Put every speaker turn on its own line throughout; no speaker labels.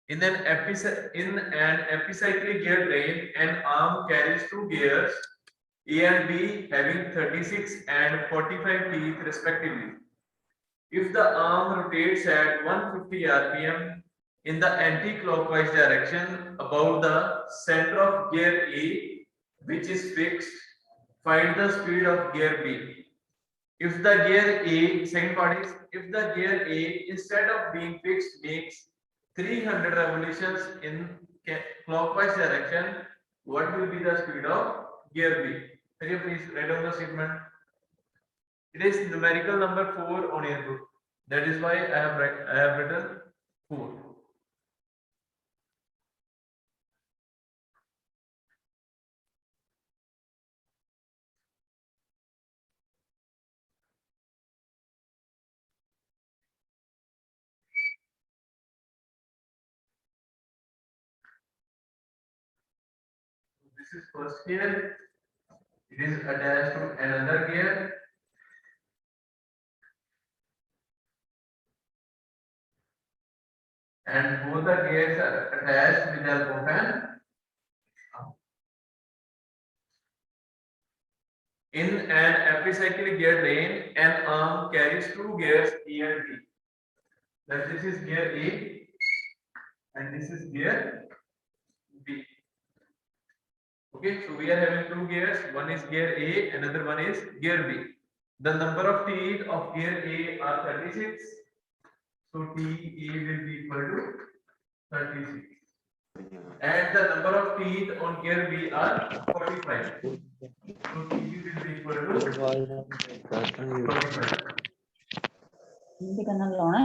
In an epicyclic gear train, an arm carries two gears A and B having 36 and 45 teeth respectively. If the arm rotates at 150 rpm in the anti-clockwise direction about the center of gear A, which is fixed, find the speed of gear B. If the gear A, second part is, if the gear A instead of being fixed makes 300 revolutions in clockwise direction, what will be the speed of gear B? Can you please write down the statement? It is numerical number 4 on your book. That is why I have written 4. This is first gear. It is attached to another gear. And both the gears are attached with help of an arm. In an epicyclic gear train, an arm carries two gears A and B. That this is gear A and this is gear B. Okay, so we are having two gears. One is gear A, another one is gear B. The number of teeth of gear A are 36. So TE will be equal to 36. And the number of teeth on gear B are 45. So TB will be equal to 45.
Hindi करना लाना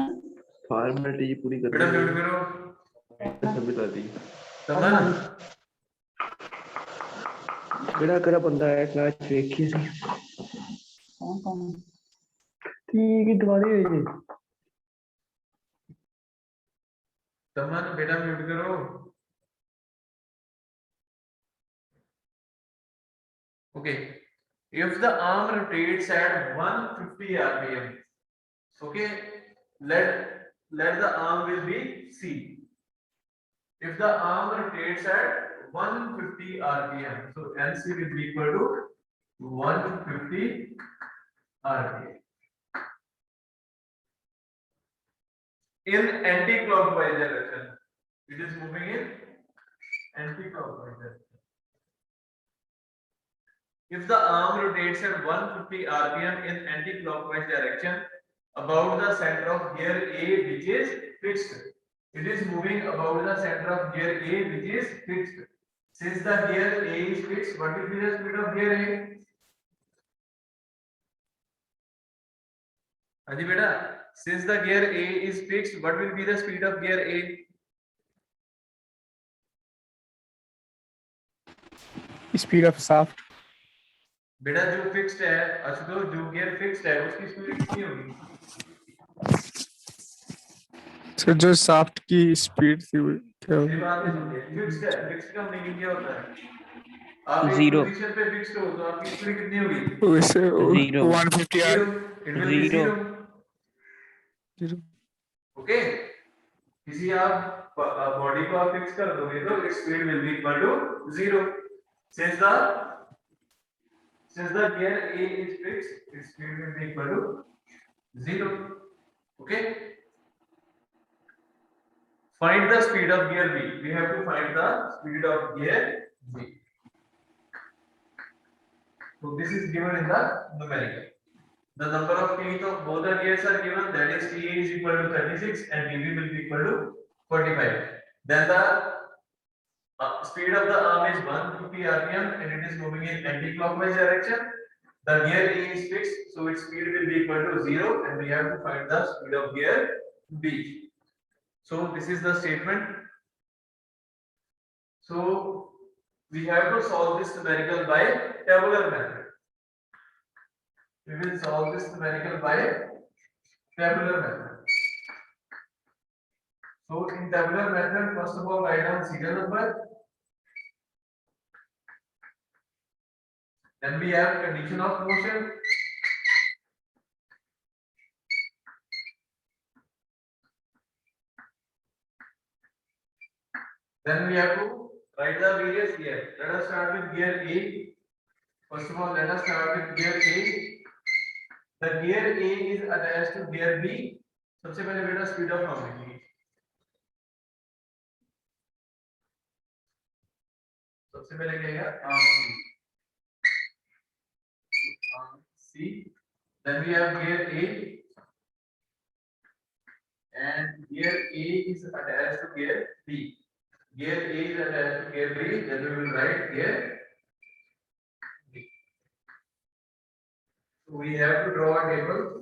formality पूरी कर
बेटा mute करो
सब बता दी
तमन
केड़ा केड़ा बंदा है क्लास देखी सी
कौन कौन
ठीक है दोबारा है
तमन बेटा म्यूट करो okay if the arm rotates at 150 rpm okay let the arm will be C. If the arm rotates at 150 rpm, so NC will be equal to 150 rpm. In anti-clockwise direction, it is moving in anti-clockwise direction. If the arm rotates at 150 rpm in anti-clockwise direction about the center of gear A, which is fixed. It is moving about the center of gear A, which is fixed. Since the gear A is fixed, what will be the speed of gear A? Adi beta, since the gear A is fixed, what will be the speed of gear A?
Speed of shaft.
बेटा जो fixed है आशुतोष जो gear fixed है उसकी speed कितनी होगी
sir जो shaft की स्पीड थी वो क्या
ये
होगी
बात है फिक्स्ड है फिक्स्ड का मीनिंग क्या होता है आप एक
Zero.
पोजीशन पे फिक्स्ड हो तो आपकी स्पीड कितनी होगी
वैसे
Zero.
150
zero it will be
Zero.
zero.
Okay किसी आप बॉडी को आप फिक्स कर दोगे तो its speed will be equal to 0 since the gear A is fixed its speed will be equal to 0 okay find the speed of gear B we have to find the speed of gear B so this is given in the numerical the number of teeth of both the gears are given that is TA is equal to 36 and DB will be equal to 45 then the speed of the arm is 150 rpm and it is moving in anti-clockwise direction the gear A is fixed so its speed will be equal to 0 and we have to find the speed of gear B so this is the statement so we have to solve this numerical by tabular method we will solve this numerical by tabular method so in tabular method first of all write down serial number then we have condition of motion Then we have to write the various gear. Let us start with gear A. First of all, let us start with gear A. The gear A is attached to gear B. सबसे पहले बेटा speed of arm लिखिए. सबसे पहले क्या है arm C. Then we have gear A, and gear A is attached to gear B. Gear A is attached to gear B. Then we will write gear B. So we have to draw a table.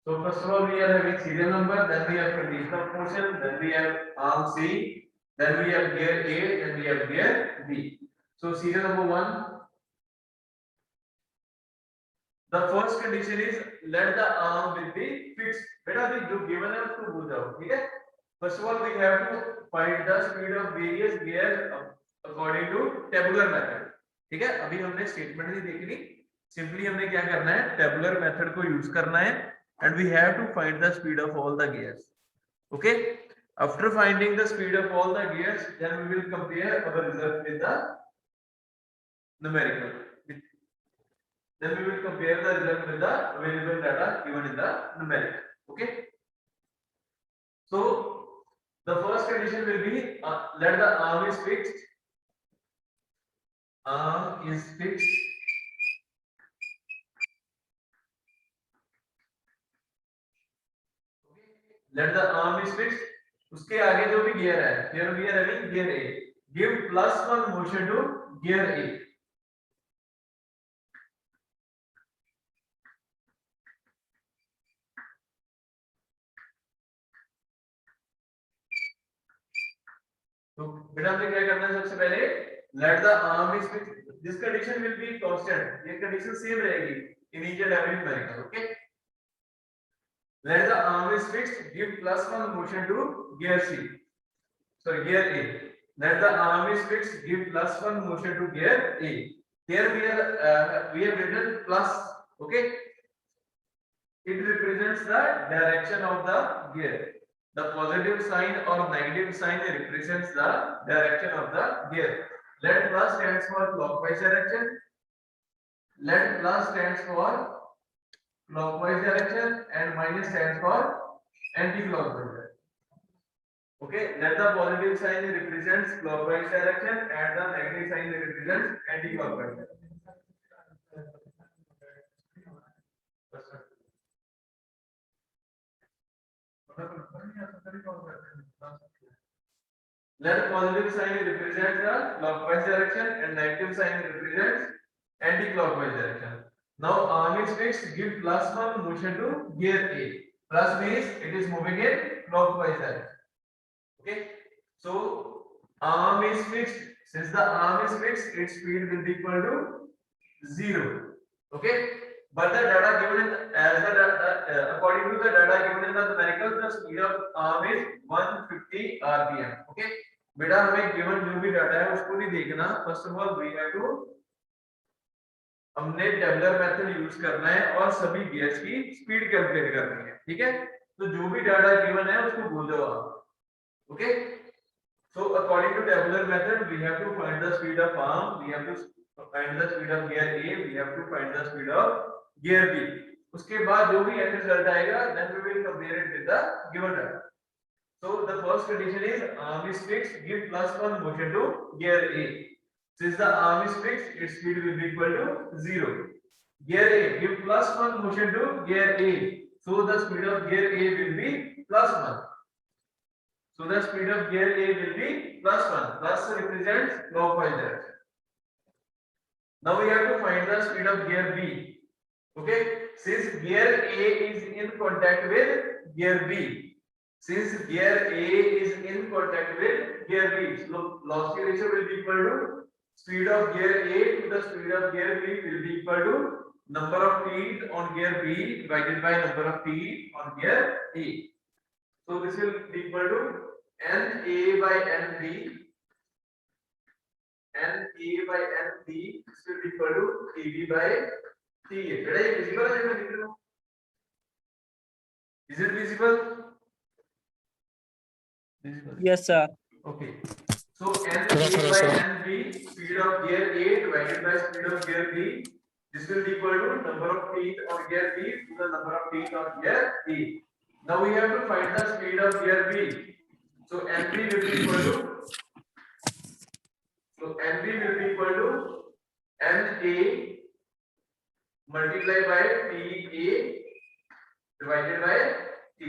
So first of all, we are having serial number, then we have conditional portion, then we have arm C, then we have gear A, then we have gear B. So serial number 1. The first condition is let the arm will be fixed. बेटा अभी जो given है उसको भूल जाओ, ठीक है? First of all, we have to find the speed of various gears according to tabular method. ठीक है? अभी हमने statement नहीं देखनी. Simply हमने क्या करना है? Tabular method को use करना है. And we have to find the speed of all the gears. Okay, after finding the speed of all the gears, then we will compare our result with the numerical. Then we will compare the result with the available data given in the numerical. Okay, so the first condition will be let the arm is fixed. Arm is fixed. Let the arm is fixed. उसके आगे जो भी gear है, here we are having gear A. Give +1 motion to gear A. तो बेटा हमने क्या करना है सबसे पहले let the arm is fixed. This condition will be constant. ये condition same रहेगी initial average numerical. Okay. Let the arm is fixed. Give +1 motion to gear C. Sorry, gear A. Let the arm is fixed. Give +1 motion to gear A. Here we have written plus. Okay. It represents the direction of the gear. The positive sign or negative sign represents the direction of the gear. Let plus stands for clockwise direction. Let plus stands for clockwise direction and minus stands for anti-clockwise direction. Okay, let the positive sign represents clockwise direction and the negative sign represents anti-clockwise direction. Let positive sign represent the clockwise direction and negative sign represents anti-clockwise direction. Now arm is fixed. Give +1 motion to gear A. Plus means it is moving in clockwise direction. Okay. So arm is fixed. Since the arm is fixed, its speed will be equal to 0. Okay. But the data given in according to the data given in the numerical, the speed of arm is 150 rpm. Okay. बेटा हमें given जो भी data है उसको नहीं देखना. First of all, we have to हमने tabular method use करना है और सभी गियर्स की स्पीड कैलकुलेट करनी है. ठीक है. तो जो भी डाटा गिवन है उसको भूल जाओ आप. Okay. So according to tabular method, we have to find the speed of arm, we have to find the speed of gear A, we have to find the speed of gear B. उसके बाद जो भी end result आएगा, then we will compare it with the given data. So the first condition is arm is fixed. Give +1 motion to gear A. Since the arm is fixed, its speed will be equal to 0. Gear A. Give +1 motion to gear A. So the speed of gear A will be +1. So the speed of gear A will be +1. Plus represents clockwise direction. Now we have to find the speed of gear B. Okay. Since gear A is in contact with gear B. Since gear A is in contact with gear B, so velocity ratio will be equal to speed of gear A to the speed of gear B will be equal to number of feet on gear B divided by number of feet on gear A. So this will be equal to NA by NB. NA by NB, this will be equal to AB by ठीक है बेटा, ये visible है जो मैं लिख रहा हूँ? Is it visible? Visible.
Yes, sir.
Okay. So NA by NB, speed of gear A divided by speed of gear B. This will be equal to number of teeth of gear B to the number of teeth of gear B. Now we have to find the speed of gear B. So NB will be equal to NA multiplied by TA divided by T.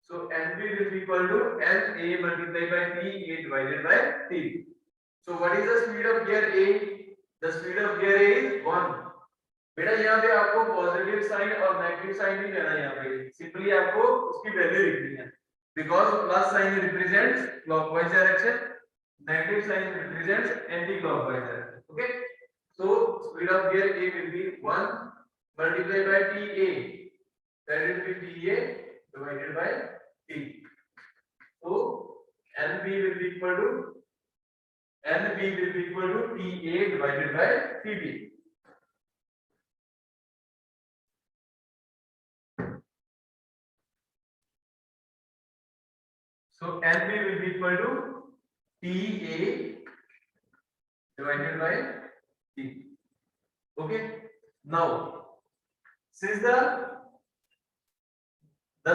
So NB will be equal to NA multiplied by TA divided by T. So what is the speed of gear A? The speed of gear A is 1. बेटा यहाँ पे आपको positive sign और negative sign नहीं लेना है, यहाँ पे सिंपली आपको उसकी वैल्यू लिखनी है, because plus sign represents clockwise direction, negative sign represents anti clockwise direction. Okay, so speed of gear A will be 1 multiplied by TA, that will be TA divided by T. So NB will be equal to TA divided by TB. So NB will be equal to TA divided by T. Okay. Now, since the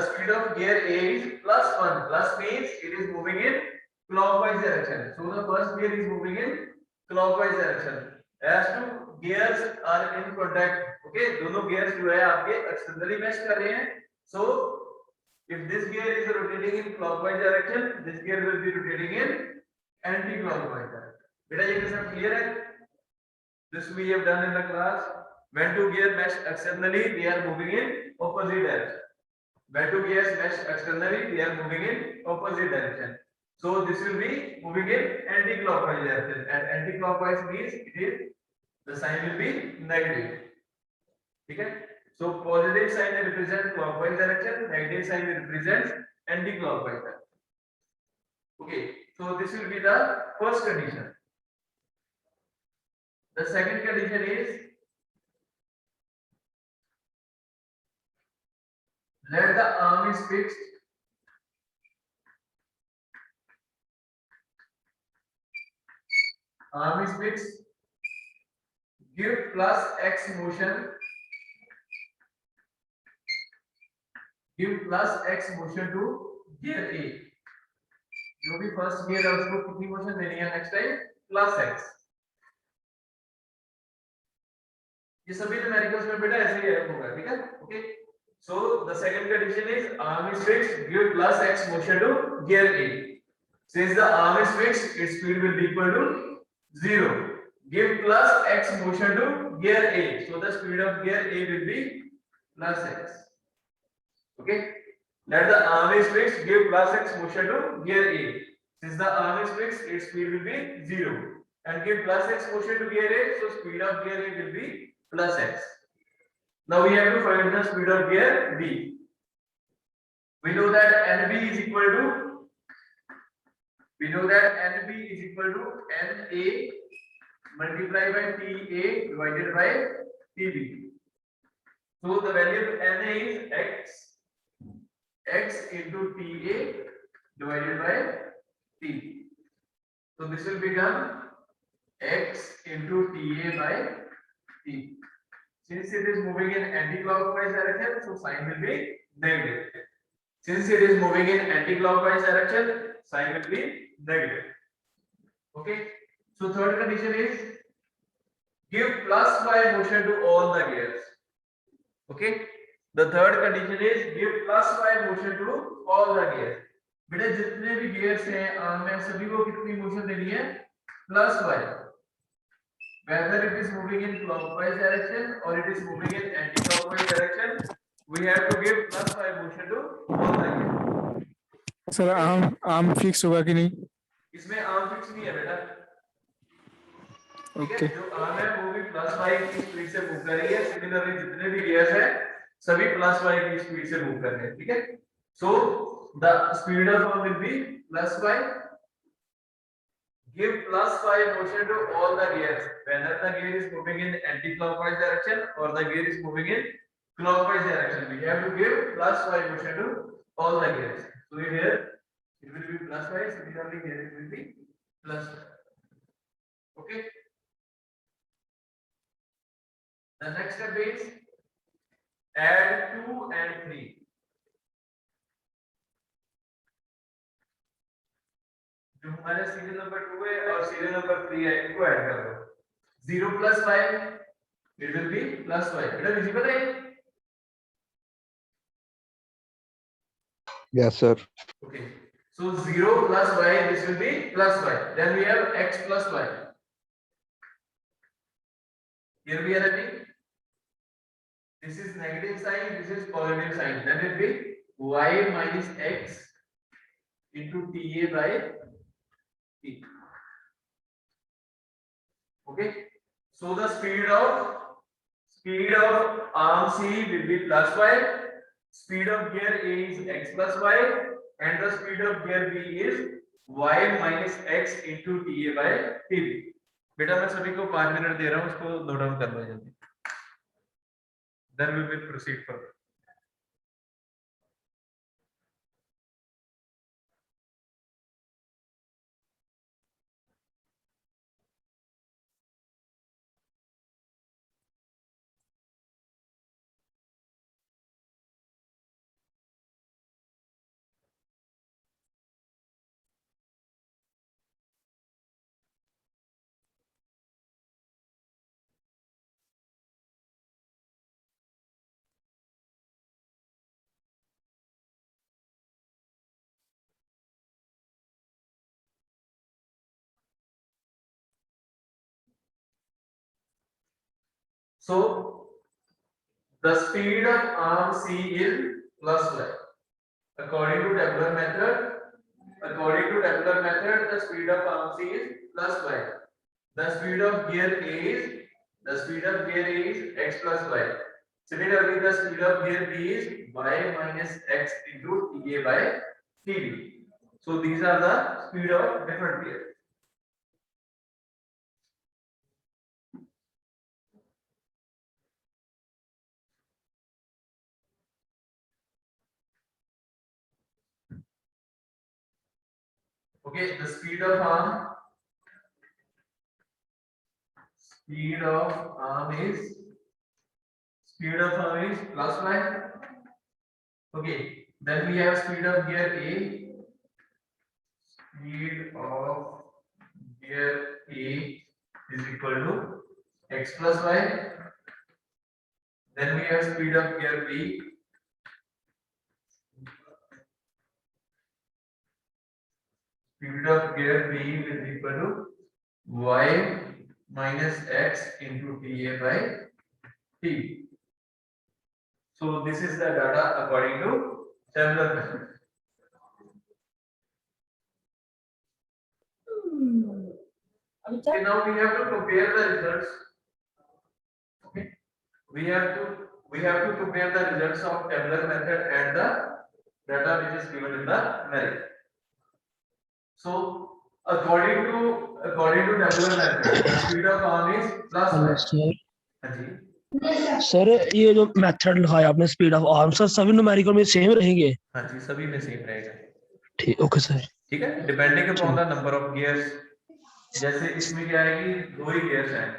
speed of gear A is +1, plus means it is moving in clockwise direction. So the first gear is moving in clockwise direction. As two gears are in contact. Okay, दोनों gears जो है आपके externally mesh कर रहे हैं. So if this gear is rotating in clockwise direction, this gear will be rotating in anti-clockwise direction. बेटा ये concept clear है? This we have done in the class. When two gears mesh externally, they are moving in opposite direction. When two gears mesh externally, they are moving in opposite direction. So this will be moving in anti-clockwise direction, and anti-clockwise means the sign will be negative. Okay? So positive sign represents clockwise direction, negative sign represents anti-clockwise direction. Okay, so this will be the first condition. The second condition is let the arm is fixed. Arm is fixed. Give plus X motion. Give plus X motion to gear A. जो भी first gear है उसको कितनी motion देनी है next time? Plus X. ये सभी numericals में बेटा ऐसे ही होगा, ठीक है? Okay. So the second condition is arm is fixed. Give plus X motion to gear A. Since the arm is fixed, its speed will be equal to 0. Give plus X motion to gear A. So the speed of gear A will be plus X. Okay. Let the arm is fixed. Give plus X motion to gear A. Since the arm is fixed, its speed will be 0. And give plus X motion to gear A. So speed of gear A will be plus X. Now we have to find the speed of gear B. We know that NB is equal to NA multiplied by TA divided by TB. So the value of NA is X into TA divided by T. So this will become X into TA by T. Since it is moving in anti-clockwise direction, so sign will be negative. Since it is moving in anti-clockwise direction, sign will be negative. Okay. So third condition is give plus Y motion to all the gears. Okay. The third condition is give plus Y motion to all the gears. बेटा जितने भी gears हैं arm में सभी को कितनी motion देनी है? Plus Y. Whether it is moving in clockwise direction or it is moving in anti-clockwise direction, we have to give plus Y motion to all the gears.
Sir arm fix होगा कि नहीं?
इसमें arm fix नहीं है बेटा.
Okay.
जो arm है वो भी प्लस y की स्पीड से मूव कर रही है. सिमिलरली जितने भी गियर्स हैं सभी प्लस y की स्पीड से मूव कर रहे हैं, ठीक है? So the speed of arm will be plus y. give +5 motion to all the gears whether the gear is moving in anti-clockwise direction or the gear is moving in clockwise direction. We have to give +5 motion to all the gears. So here it will be +5. Similarly here it will be +5. Okay. The next step is add 2 and 3. जो हमारे serial number 2 है और serial number 3 है इनको add कर दो 0 + 5 it will be +5 बेटा visible है
Yes, sir.
okay so 0 + y this will be +5 then we have x + y here we are having this is negative sign this is positive sign then it will be y minus x into ta by t. Okay, so the speed of arm C will be +y, speed of gear A is x + y, and the speed of gear B is y minus x into ta by tb. बेटा मैं सभी को 5 minute दे रहा हूँ उसको note down कर लो जल्दी. Then we will proceed further. So the speed of arm C is +y. According to Taylor method, the speed of arm C is +y. The speed of gear A is x + y. Similarly, the speed of gear B is y minus x into ta by tb. So these are the speed of different gears. Okay, the speed of arm is +y. Okay, then we have speed of gear A. Speed of gear A is equal to x + y. Then we have speed of gear B. Speed of gear B is equal to y minus x into ta by t. So this is the data according to Taylor method. Okay, now we have to compare the results. Okay, we have to compare the results of Taylor method and the data which is given in the merit. So according to Taylor method, the speed of arm is +y.
Sir
हाँ जी.
Sir ये जो method लिखाया आपने speed of arm sir सभी numerical में same रहेंगे
हाँ जी सभी में सेम रहेगा.
ठीक ओके सर
ठीक है depending upon the number of gears. जैसे इसमें क्या है कि 2 ही गियर्स हैं.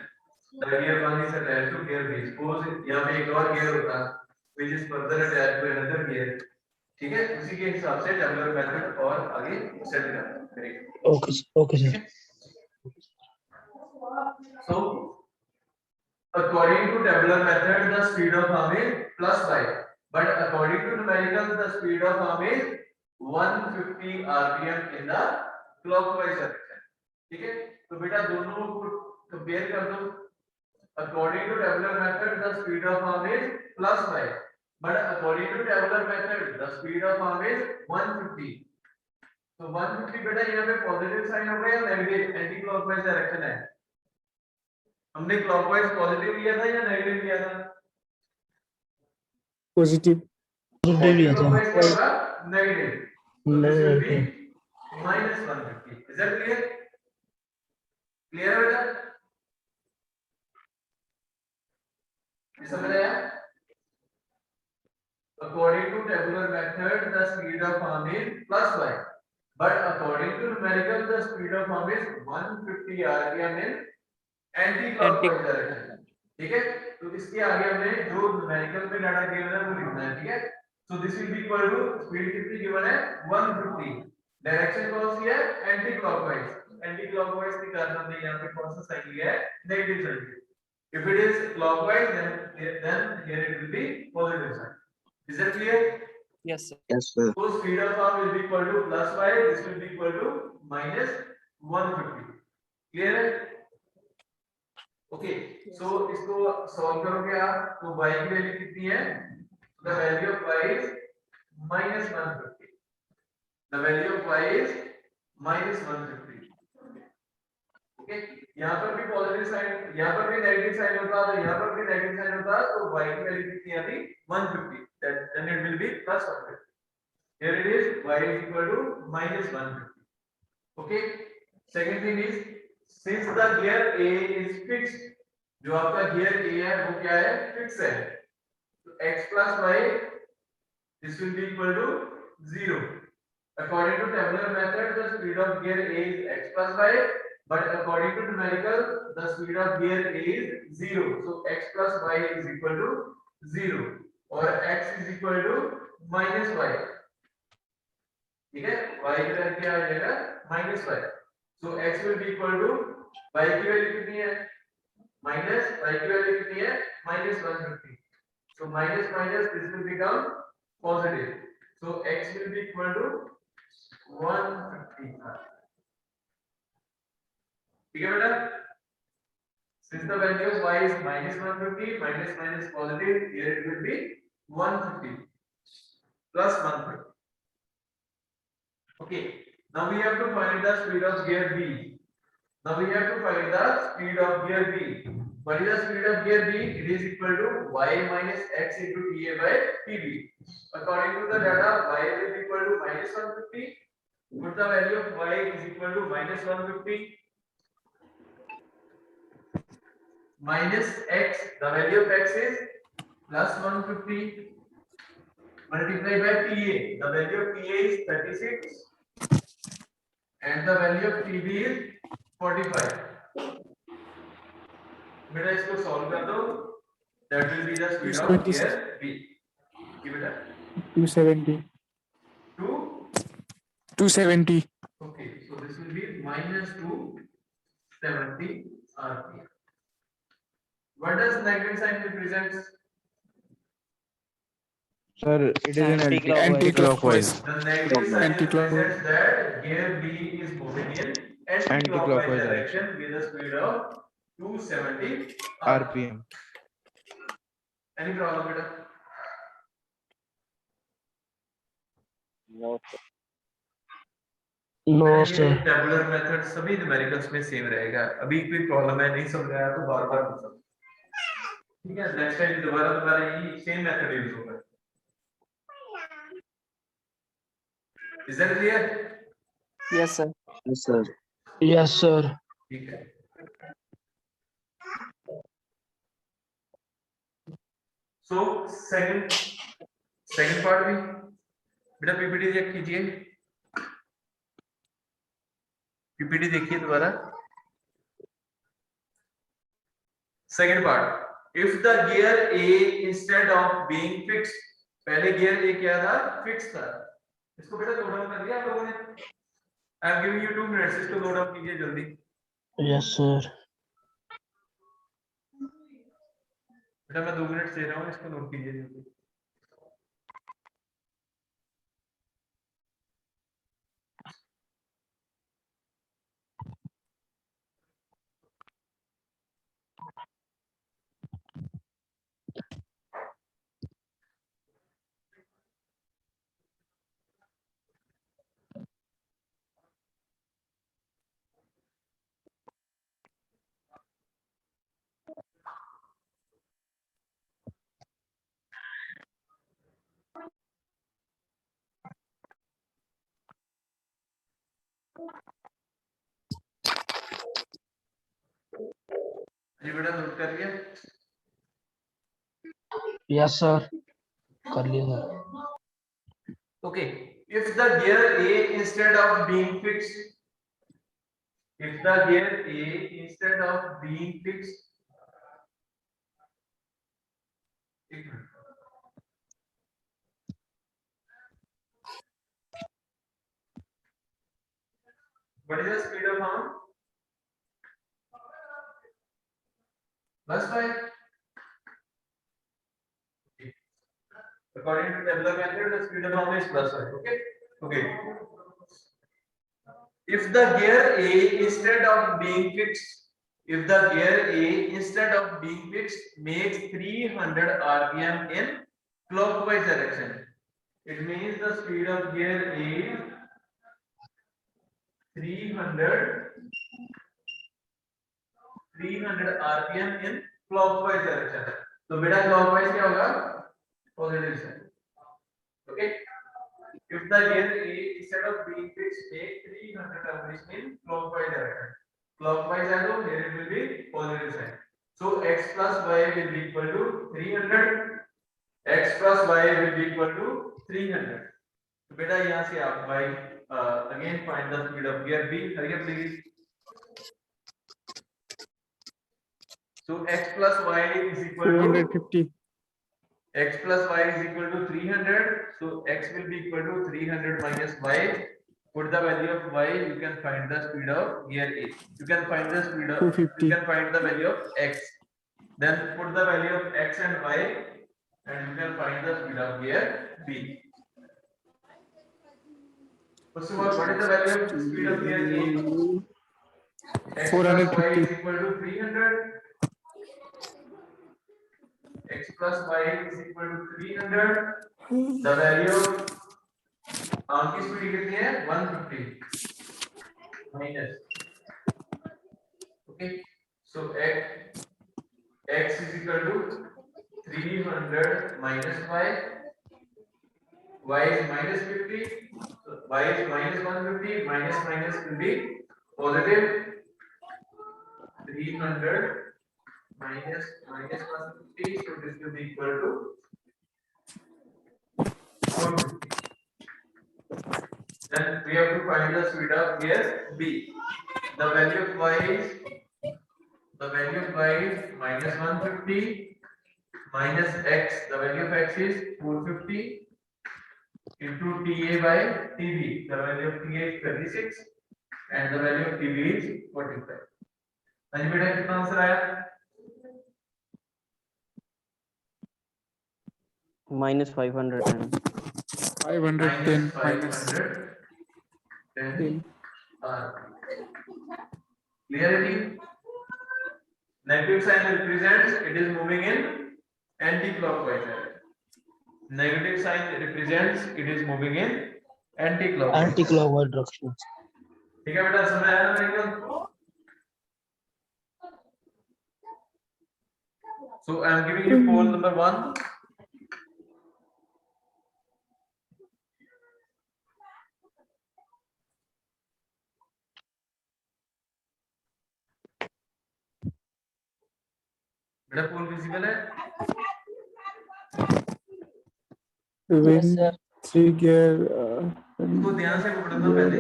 Gear 1 is attached to gear B. Suppose यहाँ पे एक और गियर होता which is further attached to another gear. ठीक है उसी के हिसाब से टेबुलर मेथड और आगे सेट करेंगे.
Okay sir
So according to tabular method the speed of arm is +y, but according to numerical the speed of arm is 150 rpm in the clockwise direction. ठीक है तो बेटा दोनों को कंपेयर कर दो. According to tabular method the speed of arm is +y, but according to tabular method the speed of arm is 150. तो 150 बेटा यहाँ पे पॉजिटिव साइन होगा या नेगेटिव एंटी क्लॉकवाइज डायरेक्शन है. हमने क्लॉकवाइज पॉजिटिव लिया था या नेगेटिव लिया था.
पॉजिटिव
पॉजिटिव लिया था
क्लॉकवाइज क्या होगा negative. So this will be -150. Is that clear? Clear है बेटा? ये समझ आया? According to tabular method, the speed of arm is plus y, but according to numerical, the speed of arm is 150 rpm in anti-clockwise direction. ठीक है? तो इसके आगे हमने जो numerical पे डाटा गिवन है वो लिखना है, ठीक है? So this will be equal to speed कितनी गिवन है? 150. डायरेक्शन कौन सी है? एंटी-क्लॉकवाइज. एंटी-क्लॉकवाइज के कारण हमने यहाँ पे कौन सा साइन लिया है? Negative sign. If it is clockwise, then here it will be positive sign. Is that clear?
Yes, sir.
Yes, sir.
So speed of arm will be equal to plus y. This will be equal to minus 150. Clear है? Okay. So इसको solve करोगे आप तो y की value कितनी है? The value of y is minus 150. The value of y is minus 150. Okay. यहाँ पर भी पॉजिटिव साइन, यहाँ पर भी नेगेटिव साइन होता है, यहाँ पर भी नेगेटिव साइन होता है, तो y की वैल्यू कितनी आती? 150. Then it will be plus 150. Here it is y is equal to minus 150. Okay. Second thing is, since the gear A is fixed, जो आपका gear A है वो क्या है? Fix है. तो x plus y, this will be equal to 0. According to tabular method, the speed of gear A is x plus y. But according to numerical, the speed of gear A is 0. So x plus y is equal to 0, or x is equal to minus y. ठीक है? y की value क्या आ जाएगा? minus y. So x will be equal to y की value कितनी है? minus y की value कितनी है? minus 150. So minus minus this will become positive. So x will be equal to 150. ठीक है बेटा? Since the value of y is minus 150, minus minus positive, here it will be 150 plus 150. Okay. Now we have to find the speed of gear B. Now we have to find the speed of gear B. What is the speed of gear B? It is equal to y minus x into TA by TB. According to the data, y will be equal to minus 150. Put the value of y is equal to minus 150. Minus x, the value of x is plus 150 multiplied by TA. The value of TA is 36 and the value of TB is 45. बेटा इसको solve कर दो. That will be the speed of
26.
gear B. ये बेटा
270. 270.
Okay, so this will be minus 270 rpm. What does negative sign represent?
Sir, it is an
Anti-clockwise.
The negative sign
Anti-clockwise.
represents that gear B is moving in anti-clockwise direction with a speed of 270
RPM.
Any problem, beta?
No, sir.
No,
ये
sir.
Tabular method सभी numericals में same रहेगा. अभी कोई problem है नहीं समझ आया तो बार-बार पूछो. ठीक है? नेक्स्ट टाइम दोबारा यही सेम मेथड यूज होगा. Is that clear?
Yes, sir.
Yes, sir.
Yes, sir.
ठीक है. So second part भी बेटा पीपीटी चेक कीजिए. पीपीटी देखिए दोबारा. Second part. If the gear A instead of being fixed, पहले gear A क्या था? Fixed था. इसको बेटा नोट डाउन कर लिया आप लोगों ने? I am giving you 2 minutes. इसको नोट डाउन कीजिए जल्दी.
Yes, sir.
बेटा मैं 2 मिनट दे रहा हूँ, इसको नोट कीजिए जल्दी. जी बेटा नोट कर लिया?
यस सर, कर लिया sir.
Okay, if the gear A instead of being fixed, if the gear A instead of being fixed, एक minute, what is the speed of arm? Plus 5. According to Taylor method, the speed of arm is plus 5. Okay. Okay. If the gear A instead of being fixed, if the gear A instead of being fixed makes 300 rpm in clockwise direction, it means the speed of gear A 300 rpm in clockwise direction. तो बेटा clockwise क्या होगा? Positive side. Okay. If the gear A instead of being fixed take 300 revolution in clockwise direction. Clockwise है तो here it will be positive sign. So x plus y will be equal to 300. X plus y will be equal to 300. तो बेटा यहाँ से आप y again find the speed of gear B. Hurry up please. So x plus y is equal to
250.
x plus y is equal to 300. So x will be equal to 300 minus y. Put the value of y, you can find the speed of gear A. You can find the speed of
250.
you can find the value of x. Then put the value of x and y and you can find the speed of gear B. First of all, what is the value of speed of gear A? X plus y
450.
is equal to 300. X plus y is equal to 300. The value of arm की speed कितनी है? 150 minus. Okay, so x is equal to 300 minus y. Y is minus 50. So y is minus 150. Minus minus will be positive. 300 minus 150. So this will be equal to 450. Then we have to find the speed of gear B. The value of y is minus 150 minus x. The value of x is 450 into TA by TB. The value of TA is 36 and the value of TB is 45. हाँ जी बेटा कितना answer आया?
minus 510.
510 minus
510 Clarity. Negative sign represents it is moving in anti-clockwise direction. Negative sign represents it is moving in anti-clockwise.
Anti clockwise direction.
ठीक है बेटा, समझ आया ना मेरे को? So I am giving you poll number 1. बेटा पोल विजिबल है?
when
sir.
3 gear
इसको ध्यान से पढ़ना पहले।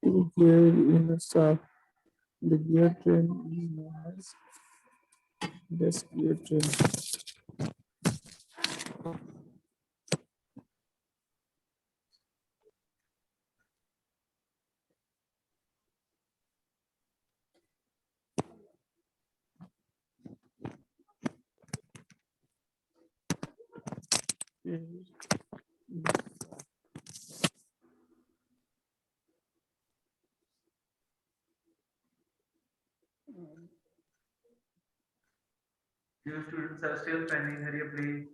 2 gear in a shaft. The gear train is known as this gear train.
Few students are still pending. Hurry up, please.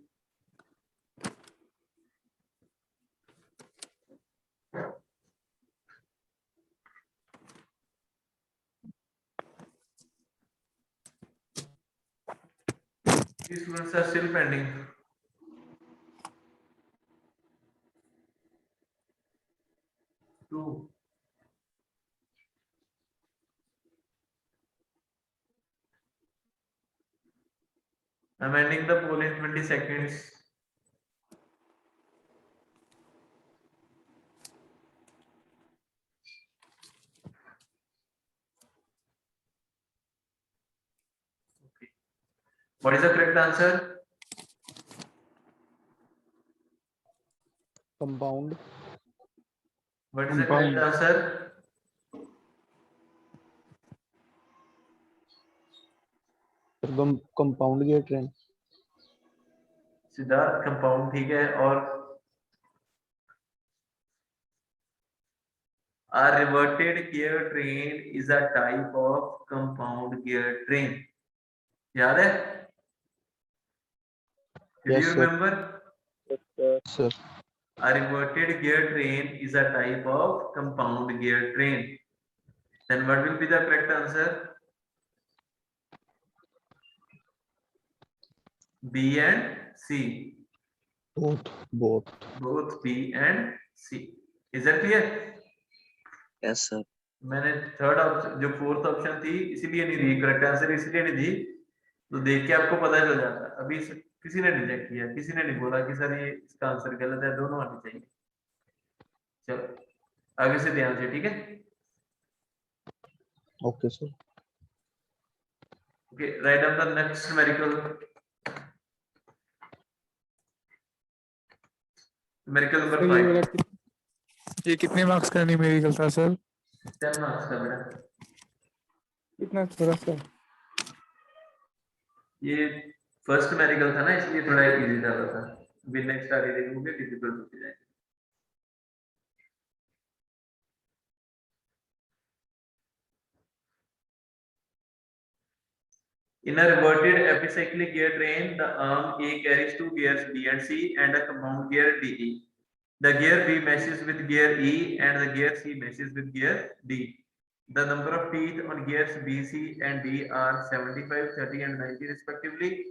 Few students are still pending. Two. I'm ending the poll in 20 seconds. Okay. What is the correct answer?
Compound.
What is the correct
Compound.
answer?
Compound gear train.
Siddharth compound ठीक है और a reverted gear train is a type of compound gear train. याद है? Did
Yes,
you
sir.
remember?
Sir.
A reverted gear train is a type of compound gear train. Then what will be the correct answer? B and C.
Both. Both.
Both B and C. Is that clear?
Yes, sir.
मैंने third option जो fourth option थी इसीलिए नहीं दी, correct answer इसलिए नहीं दी, तो देख के आपको पता चल जाता। अभी किसी ने नहीं चेक किया, किसी ने नहीं बोला कि सर ये इसका आंसर गलत है, दोनों आने चाहिए। चलो आगे से ध्यान से, ठीक है?
Okay, sir.
Okay, write down the next numerical. Numerical number
sir, ये
5,
वाला ये कितने मार्क्स का न्यूमेरिकल था सर?
10 मार्क्स का बेटा।
इतना थोड़ा सा?
ये फर्स्ट न्यूमेरिकल था ना, इसलिए थोड़ा इजी था था। अभी नेक्स्ट आगे देखोगे डिफिकल्ट होते जाएंगे। In a reverted epicyclic gear train, the arm A carries two gears B and C and a compound gear DE. The gear B meshes with gear E and the gear C meshes with gear D. The number of teeth on gears B, C and D are 75, 30 and 90 respectively.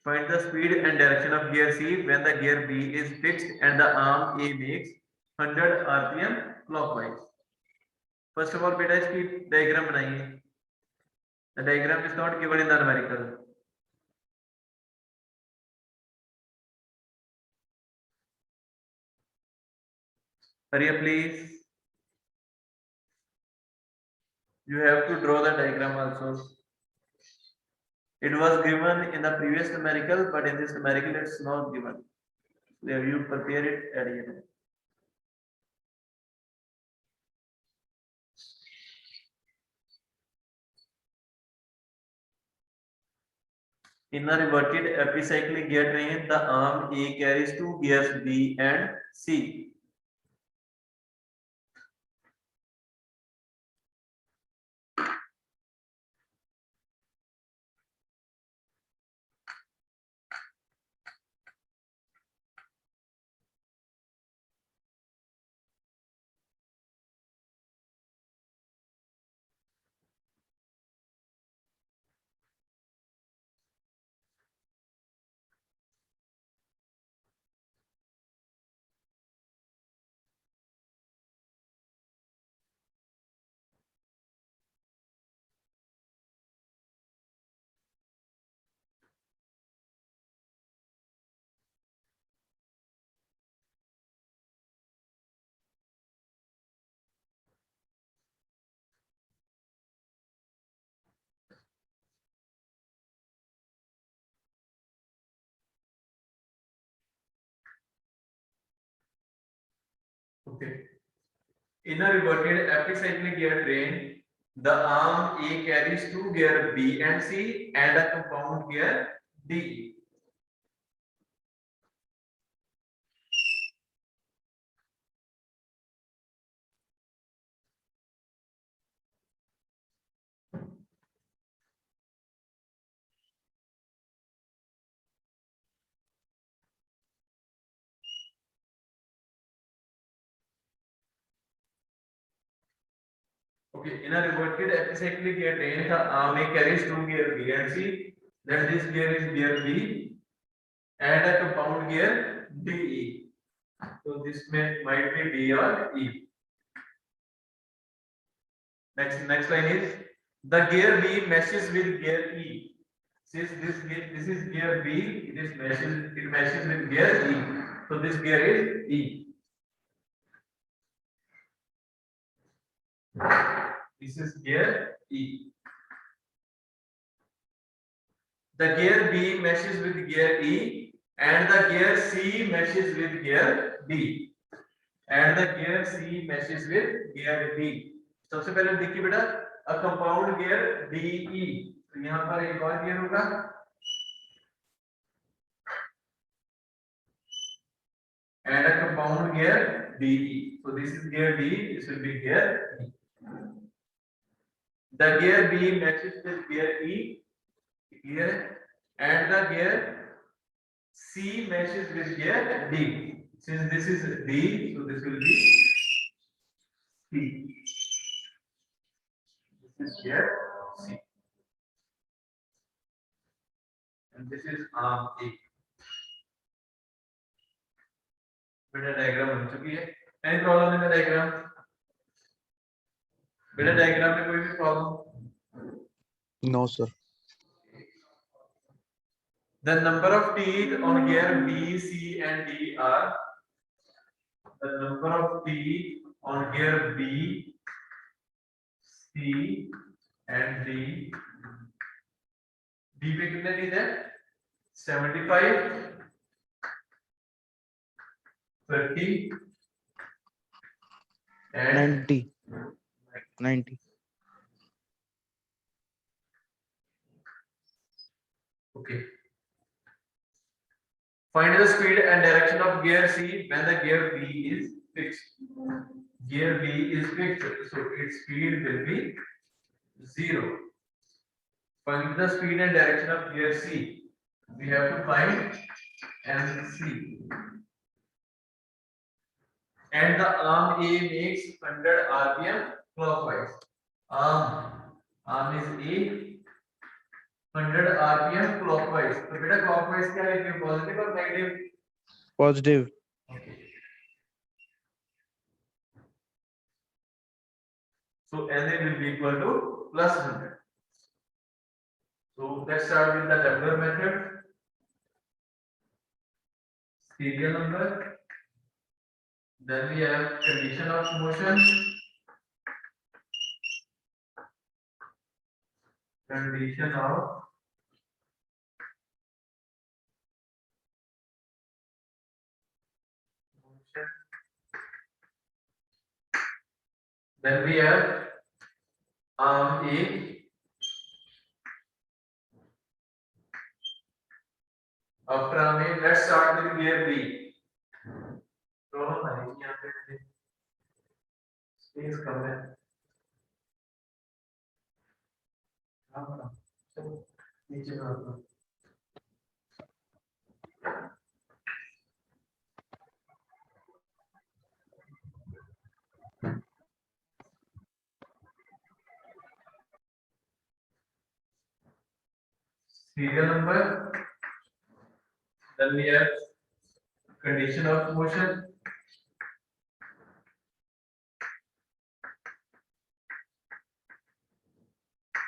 Find the speed and direction of gear C when the gear B is fixed and the arm A makes 100 RPM clockwise. First of all, beta इसकी diagram बनाइए. The diagram is not given in the numerical. Hurry up, please. You have to draw the diagram also. It was given in the previous numerical, but in this numerical it's not given. So you prepare it at the end. In a reverted epicyclic gear train, the arm A carries two gears B and C. Okay. In a reverted epicyclic gear train, the arm A carries two gear B and C and a compound gear D. Okay, in a reverted epicyclic gear train, the arm A carries two gear B and C. Then this gear is gear B and a compound gear DE. So this might be D or E. Next line is the gear B meshes with gear E. Since this is gear B, it matches with gear E. So this gear is E. This is gear E. The gear B matches with gear E, and the gear C matches with gear D, and the gear C matches with gear D. सबसे पहले देखिए बेटा, a compound gear DE. तो यहाँ पर एक और gear होगा, and a compound gear DE. So this is gear D. This will be gear E. The gear B matches with gear E here, and the gear C matches with gear D. Since this is D, so this will be C. This is gear C, and this is arm A. बेटा diagram बन चुकी है. Any problem in the diagram? बेटा diagram में कोई भी problem?
No, sir.
The number of teeth on gear B, C, and D are the number of teeth on gear B, C, and D. D पे कितने teeth है? 75, 30, and
90. 90.
okay. Find the speed and direction of gear C when the gear B is fixed. Gear B is fixed, so its speed will be 0. Find the speed and direction of gear C. We have to find MC. And the arm A makes 100 RPM clockwise. Arm is A, 100 RPM clockwise. तो बेटा clockwise क्या है? Positive or negative?
Positive.
Okay. So NA will be equal to plus 100. So let's start with the tabular method. Serial number. Then we have condition of motion. Condition of motion. Then we have arm A. After arm A, let's start with gear B. Problem है यहाँ पे space कम है. चलो नीचे का serial number. Then we have condition of motion.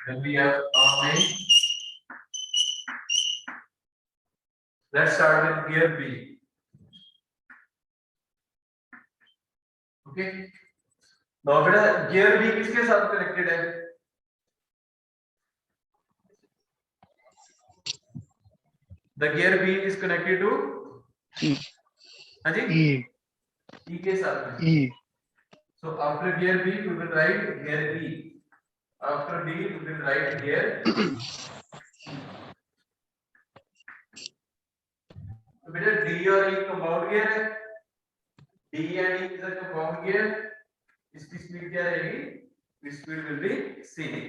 Then we have arm A. Let's start with gear B. Okay. Now बेटा gear B किसके साथ connected है? The gear B is connected to
E.
हाँ जी?
E.
E के साथ में.
E.
So after gear B, we will write gear E. After D, we will write gear. तो बेटा D और E compound gear है. D and E is a compound gear. इसकी speed क्या रहेगी? Its speed will be same.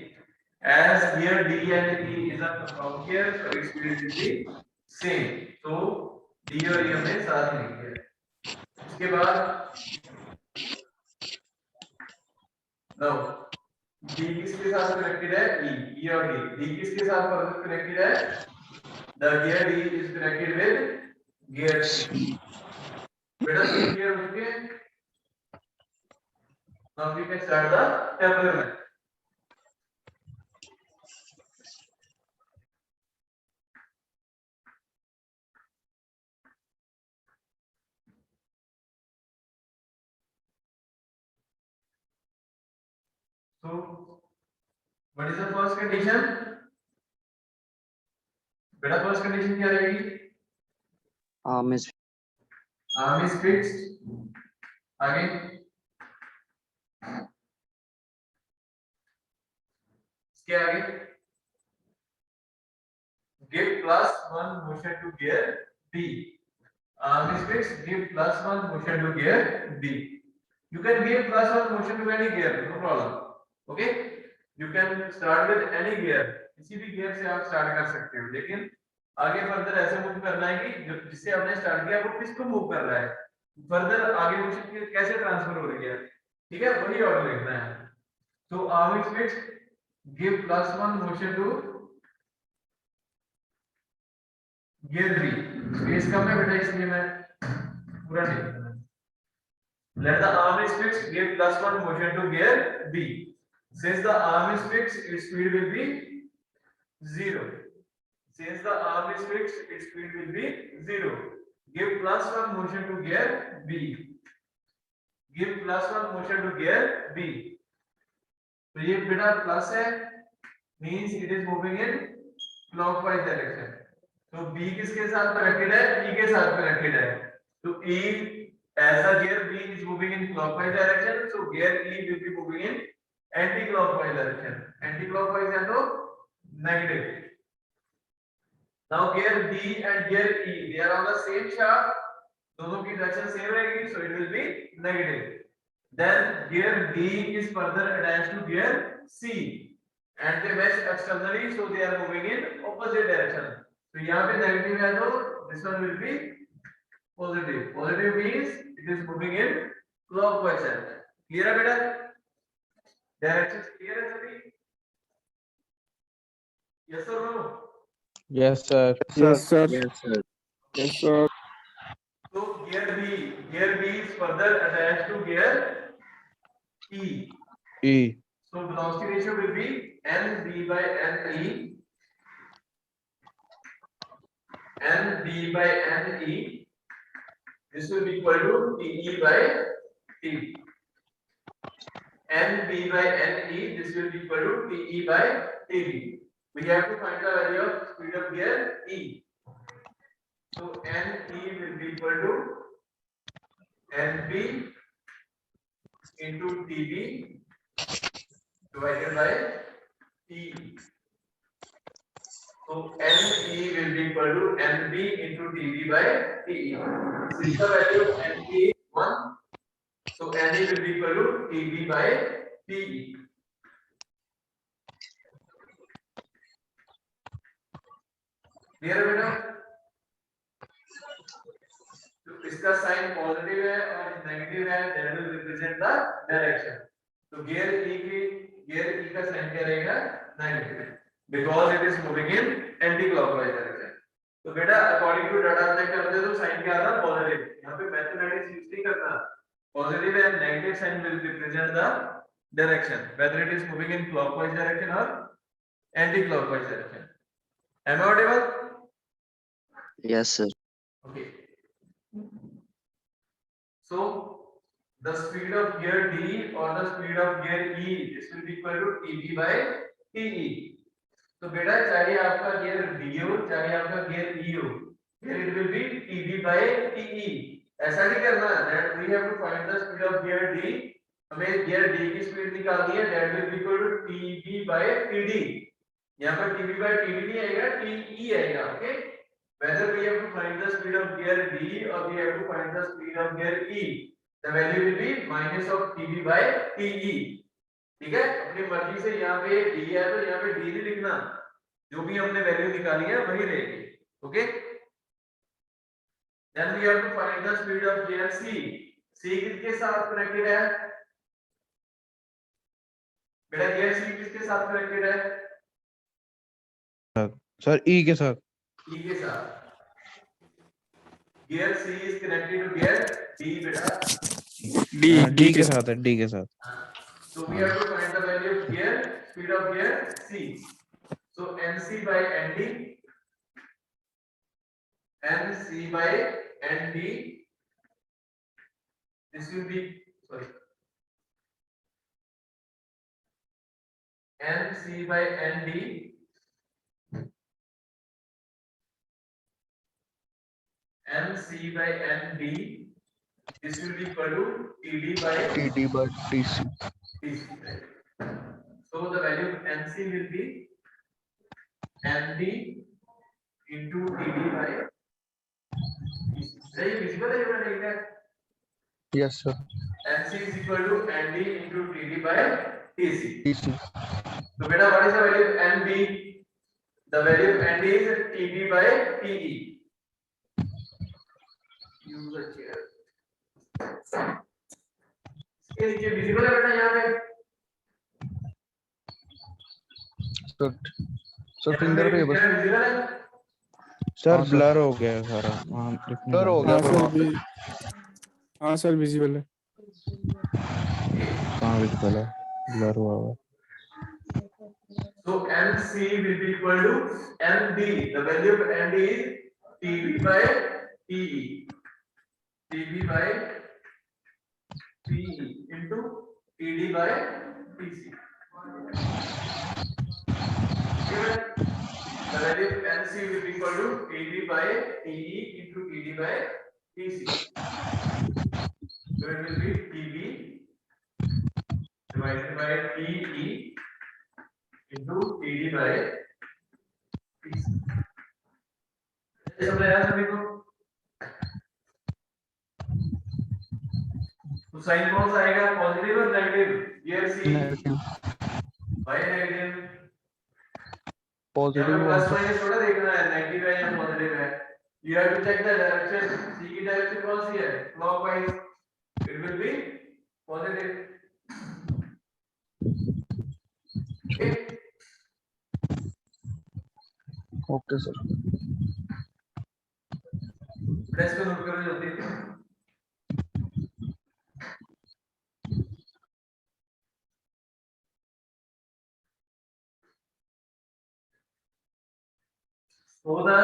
As gear D and E is a compound gear, so its speed will be same. So D और E हमने साथ में लिख दिया. इसके बाद now D किसके साथ कनेक्टेड है? E और D. D किसके साथ कनेक्टेड है? The gear D is connected with gear C. बेटा C gear होंगे. Now we can start the tabular method. So what is the first condition? बेटा first condition क्या रहेगी?
Arm is
Arm is fixed. आगे इसके आगे give plus one motion to gear B. Arm is fixed. Give plus one motion to gear B. You can give plus one motion to any gear, no problem. Okay? You can start with any gear. किसी भी gear से आप start कर सकते हो, लेकिन आगे further ऐसे मूव करना है कि जिससे आपने स्टार्ट किया वो किसको मूव कर रहा है, फर्दर आगे मोशन कैसे ट्रांसफर हो रही है, ठीक है, वही ऑर्डर लिखना है. तो arm is fixed, give plus one motion to gear 3. Space कम है बेटा इसलिए मैं पूरा नहीं लिखूंगा. Let the arm is fixed, give plus one motion to gear B. Since the arm is fixed, its speed will be 0. Since the arm is fixed, its speed will be 0. Give plus one motion to gear B. Give plus one motion to gear B. तो ये बेटा plus है, means it is moving in clockwise direction. तो B किसके साथ connected है? E के साथ कनेक्टेड है. तो E as a gear B is moving in clockwise direction, so gear E will be moving in anti-clockwise direction. Anti-clockwise है तो negative. Now gear D and gear E, they are on the same shaft. दोनों की direction same रहेगी, so it will be negative. Then gear D is further attached to gear C, and they mesh externally, so they are moving in opposite direction. So यहाँ पे negative है तो this one will be positive. Positive means it is moving in clockwise direction. Clear है बेटा? Directions clear है सभी? Yes or no?
Yes, sir.
Yes, sir.
yes, sir.
Yes, sir.
So gear B is further attached to gear E.
E.
So velocity ratio will be NB by NE. NB by NE. This will be equal to TE by T. NB by NE. This will be equal to TE by TB. We have to find the value of speed of gear E. So NE will be equal to NB into TB divided by TE. So NE will be equal to NB into TB by TE. Since the value of NE is 1, so NE will be equal to TB by TE. Clear है बेटा? तो इसका sign positive है और negative है, that will represent the direction. तो gear E का sign क्या रहेगा? Negative, because it is moving in anti-clockwise direction. तो बेटा अकॉर्डिंग टू डाटा चेक करते तो साइन क्या आता? पॉजिटिव. यहाँ पे मैथमेटिक्स यूज नहीं करना. Positive and negative sign will represent the direction, whether it is moving in clockwise direction or anti-clockwise direction. Am I audible?
Yes, sir.
Okay. So the speed of gear D or the speed of gear E, this will be equal to TB by TE. तो बेटा चाहे आपका gear D हो चाहे आपका gear E हो, here it will be TB by TE. ऐसा नहीं करना. That we have to find the speed of gear D. हमें गियर D की स्पीड निकालनी है. That will be equal to TB by TD. यहाँ पर TB by TD नहीं आएगा, TE आएगा. Okay. Whether we have to find the speed of gear D or we have to find the speed of gear E, the value will be minus of TB by TE. ठीक है, अपनी मर्जी से यहाँ पे D है तो यहाँ पे D नहीं लिखना, जो भी हमने वैल्यू निकाली है वही रहेगी. Okay. Then we have to find the speed of gear C. C किसके साथ कनेक्टेड है? बेटा गियर C किसके साथ कनेक्टेड है?
सर E के साथ.
E के साथ. Gear C is connected to gear D बेटा.
D के साथ है. D के साथ.
So we have to find the value of gear, speed of gear C. So NC by ND, NC by ND, this will be, sorry, NC by ND. NC by ND. This will be equal to TD by
TD by TC.
TC. So the value of NC will be ND into TD by TC. Is it visible?
Yes, sir.
NC is equal to ND into TD by TC.
TC.
So beta, what is the value of ND? The value of ND is TB by TE. Use a chair. इसके नीचे visible है बेटा यहाँ पे?
Sir finger पे बस
visible है?
Sir
हाँ, सर।
ब्लर हो गया है सारा वहाँ लिखने
Blur
का।
हो गया।
हाँ सर भी, हाँ सर विजिबल है।
कहाँ विजिबल है? ब्लर हुआ हुआ।
So NC will be equal to ND. The value of ND is TB by TE. TB by TE into TD by TC. The value of NC will be equal to TB by TE into TD by TC. So it will be TB divided by TE into TD by TC. समझ आया सभी को? तो sign कौन सा आएगा, positive और negative? Here C
negative.
By negative.
Positive
यहाँ
कौन
प्लस
सा?
माइनस थोड़ा देखना है, नेगेटिव है या पॉजिटिव है। You have to check the direction. C की डायरेक्शन कौन सी है? Clockwise. It will be positive.
Okay sir.
Press को नोट करो जल्दी। So the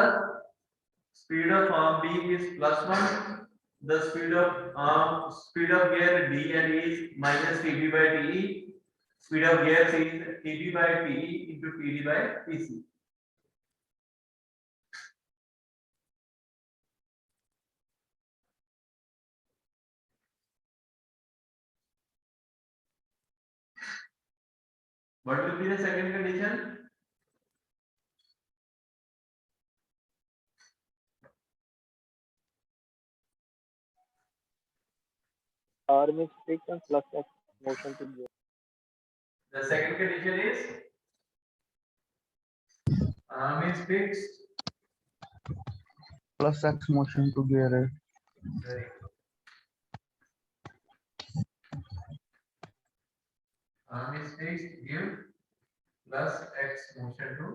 speed of arm B is +1. The speed of gear D and E is minus TB by TE. Speed of gear C is TB by TE into TD by TC. What will be the second condition?
arm is fixed and plus X motion to gear.
The second condition is arm is fixed.
Plus X motion to gear है।
Very good. Arm is fixed. Give plus X motion to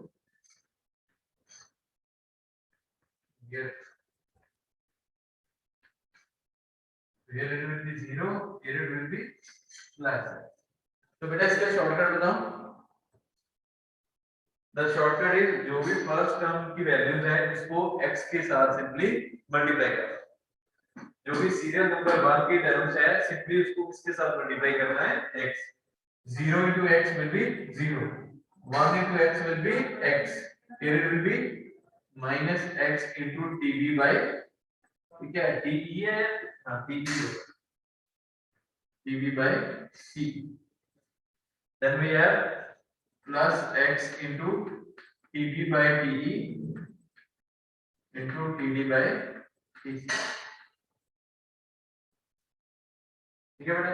gear. Here it will be 0. Here it will be plus. तो बेटा इसका shortcut बताओ। The shortcut is जो भी first term की values है इसको x के साथ सिंपली मल्टीप्लाई करो। जो भी सीरियल नंबर 1 की टर्म्स है सिंपली उसको किसके साथ मल्टीप्लाई करना है? x. 0 into x will be 0. 1 into x will be x. Here it will be minus x into tb by ठीक है te है हाँ te tb by c. Then we have plus x into tb by te into td by tc. ठीक है बेटा?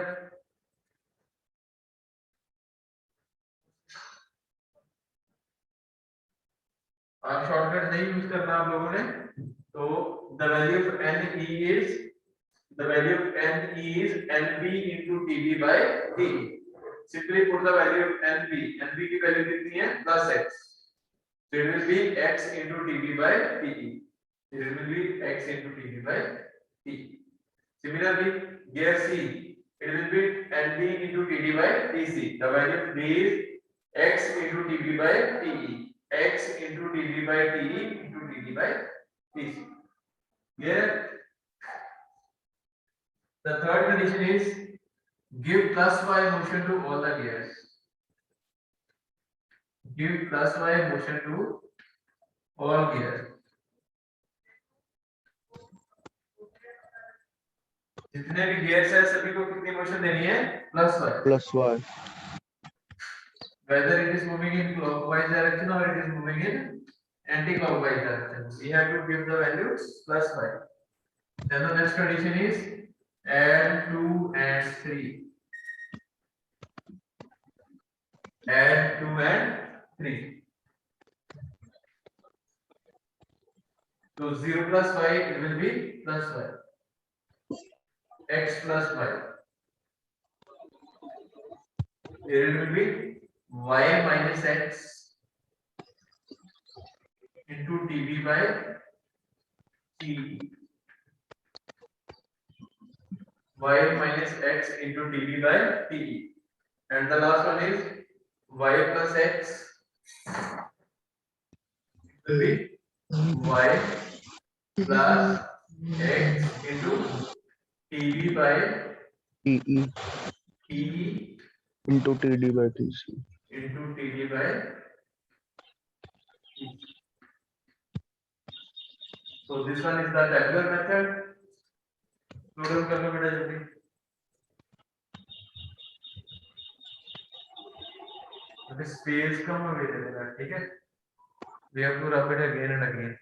आप shortcut नहीं use करना आप लोगों ने, तो the value of NE is NB into TB by T. Simply put the value of NB की वैल्यू कितनी है? plus x. So it will be x into TB by TE. It will be x into TB by T. Similarly, gear C, it will be NB into TD by TC. The value of D is x into TB by TE. X into TB by TE into TD by TC. Here, the third condition is give plus y motion to all the gears. give plus y motion to all gears. जितने भी gears है सभी को कितनी motion देनी है? Plus y.
+y.
Whether it is moving in clockwise direction or it is moving in anti-clockwise direction, we have to give the values plus y. Then the next condition is add 2 and 3. Add 2 and 3. So 0 plus y, it will be plus y. X plus y. Here it will be y minus x into dv by t. Y minus x into dv by t. And the last one is y plus x will be y plus x into dv by
TE
te
into TD by TC.
into td by t. So this one is the tabular method. Total कर लो बेटा जल्दी. अभी space कम हो गई है ठीक है. We have to rub it again and again.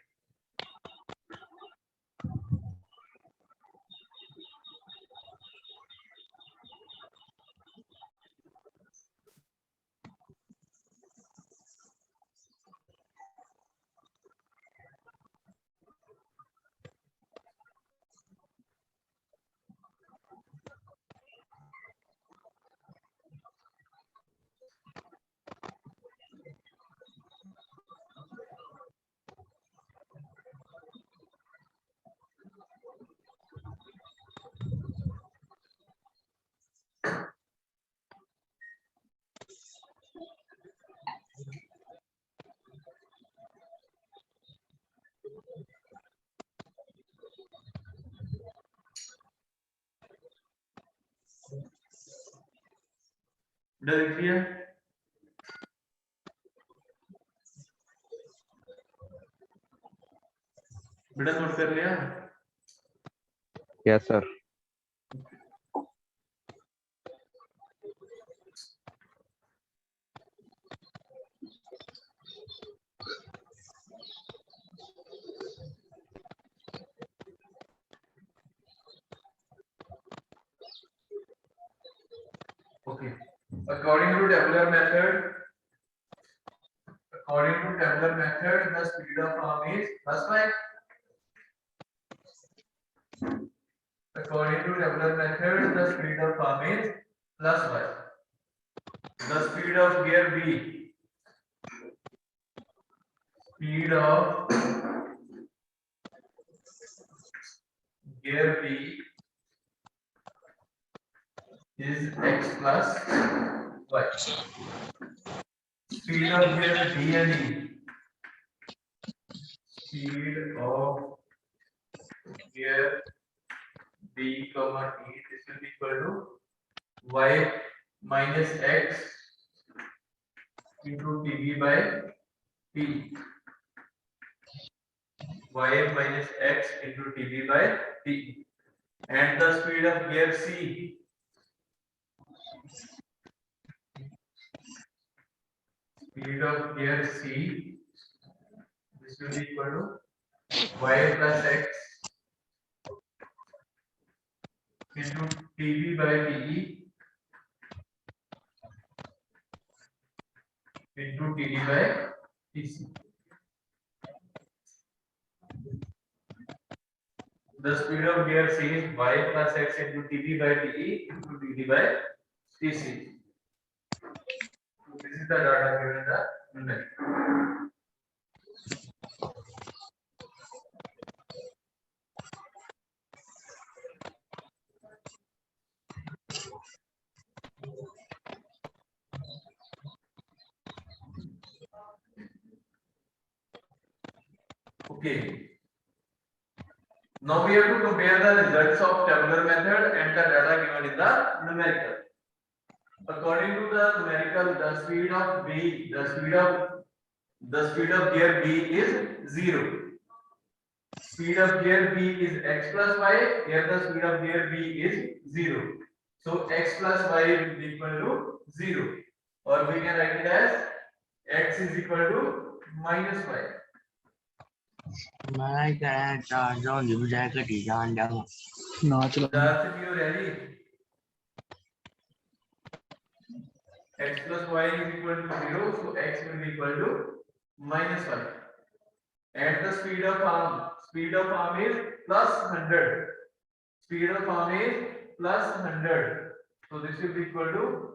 डर लिया बेटा नोट कर लिया
Yes, sir.
Okay. According to Tabular method, the speed of arm is plus y. According to Tabular method, the speed of arm is plus y. The speed of gear B. Speed of gear B is x plus y. Speed of gear D and E. Speed of gear B comma E. This will be equal to y minus x into dv by t. Y minus x into dv by t. And the speed of gear C. Speed of gear C. This will be equal to y plus x into dv by te into td by tc. The speed of gear C is y plus x into tv by te into td by tc. So this is the data given in the numerical. Okay. Now we have to compare the results of tabular method and the data given in the numerical. according to the numerical, the speed of B, the speed of gear B is 0. Speed of gear B is x plus y. Here the speed of gear B is 0. So x plus y will be equal to 0, or we can write it as x is equal to minus y.
मैं क्या charge और live जाएगा T जान जाऊँ
नाच लो
Darth, you ready? X plus y is equal to 0, so x will be equal to minus y. At the speed of arm is plus 100. Speed of arm is plus 100. So this will be equal to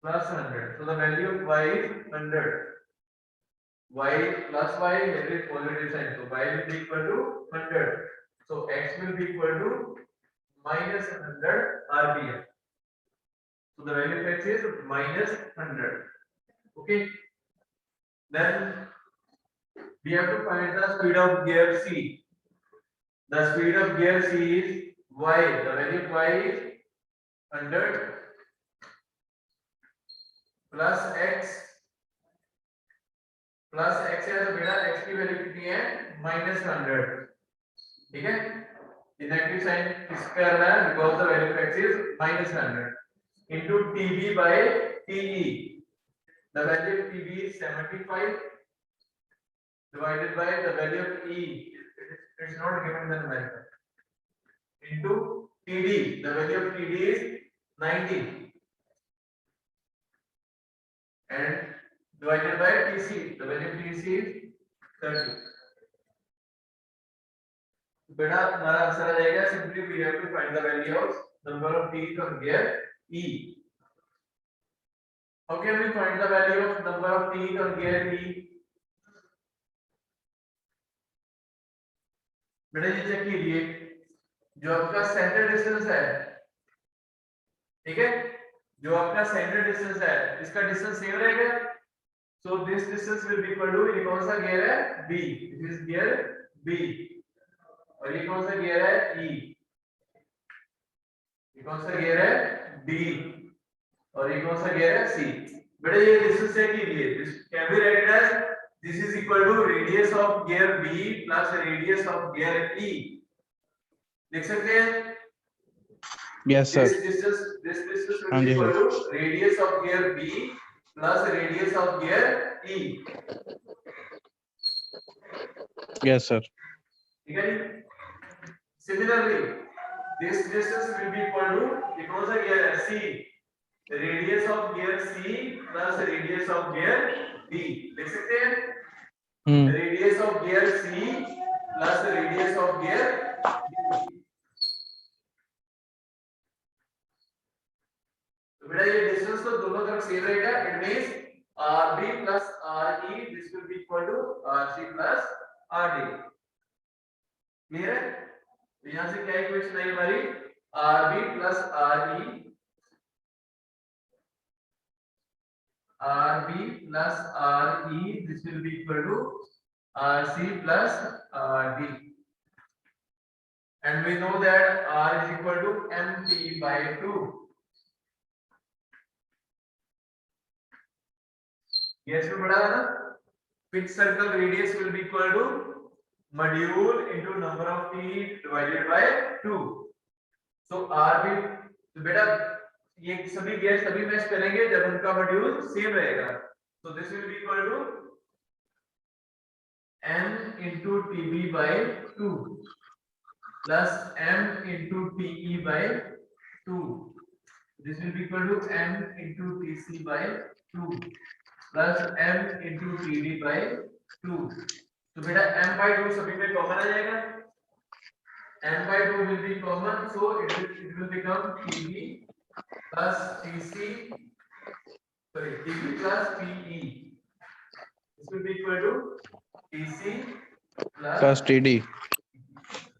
plus 100. So the value of y is 100. Y plus y is positive sign. So y will be equal to 100. So x will be equal to minus 100 RPM. So the value of x is minus 100. Okay. Then we have to find the speed of gear C. The speed of gear C is y. The value of y is 100 plus x है तो बेटा x की value कितनी है minus 100. ठीक है, inactive sign किसके आ रहा है because the value of x is minus 100 into TB by TE. The value of TB is 75 divided by the value of E. It's not given in the numerical. Into TD. The value of TD is 90. And divided by TC. The value of TC is 30. बेटा हमारा answer आ जाएगा simply we have to find the value of number of teeth on gear E. How can we find the value of number of teeth on gear E? बेटा ये check कीजिए, जो आपका centre distance है, ठीक है, जो आपका सेंटर डिस्टेंस है इसका डिस्टेंस सेम रहेगा. So this distance will be equal to, ये कौन सा गियर है B, this is gear B, और ये कौन सा गियर है ई, ये कौन सा गियर है डी, और ये कौन सा गियर है सी. बेटा ये डिस्टेंस चेक कीजिए, this can be writed as this is equal to radius of gear B plus radius of gear E. लिख सकते हैं?
Yes sir.
This distance will
हाँ
be
जी
equal
sir.
to radius of gear B plus radius of gear E.
Yes sir.
ठीक है जी? Similarly, this distance will be equal to, ये कौन सा gear है C, radius of gear C plus radius of gear D. लिख सकते हैं? Radius of gear C plus radius of gear D. तो बेटा ये डिस्टेंस तो दोनों तरफ सेम रहेगा. It means RB plus RE this will be equal to RC plus RD. Clear है? तो यहां से क्या इक्वेशन आई हमारी, RB plus RE, RB plus RE this will be equal to RC plus RD, and we know that R is equal to MT by 2. Yes, में बड़ा है ना. Pitch circle radius will be equal to module into number of teeth divided by 2. So RB, तो बेटा ये सभी gear तभी match करेंगे जब उनका मॉड्यूल सेम रहेगा. So this will be equal to m into TB by 2 plus m into TE by 2. This will be equal to m into TC by 2 plus m into TD by 2. तो बेटा m by 2 सभी में common आ जाएगा. m by 2 will be common, so it will become TB plus TC, sorry, TB plus TE. This will be equal to TC plus
TD.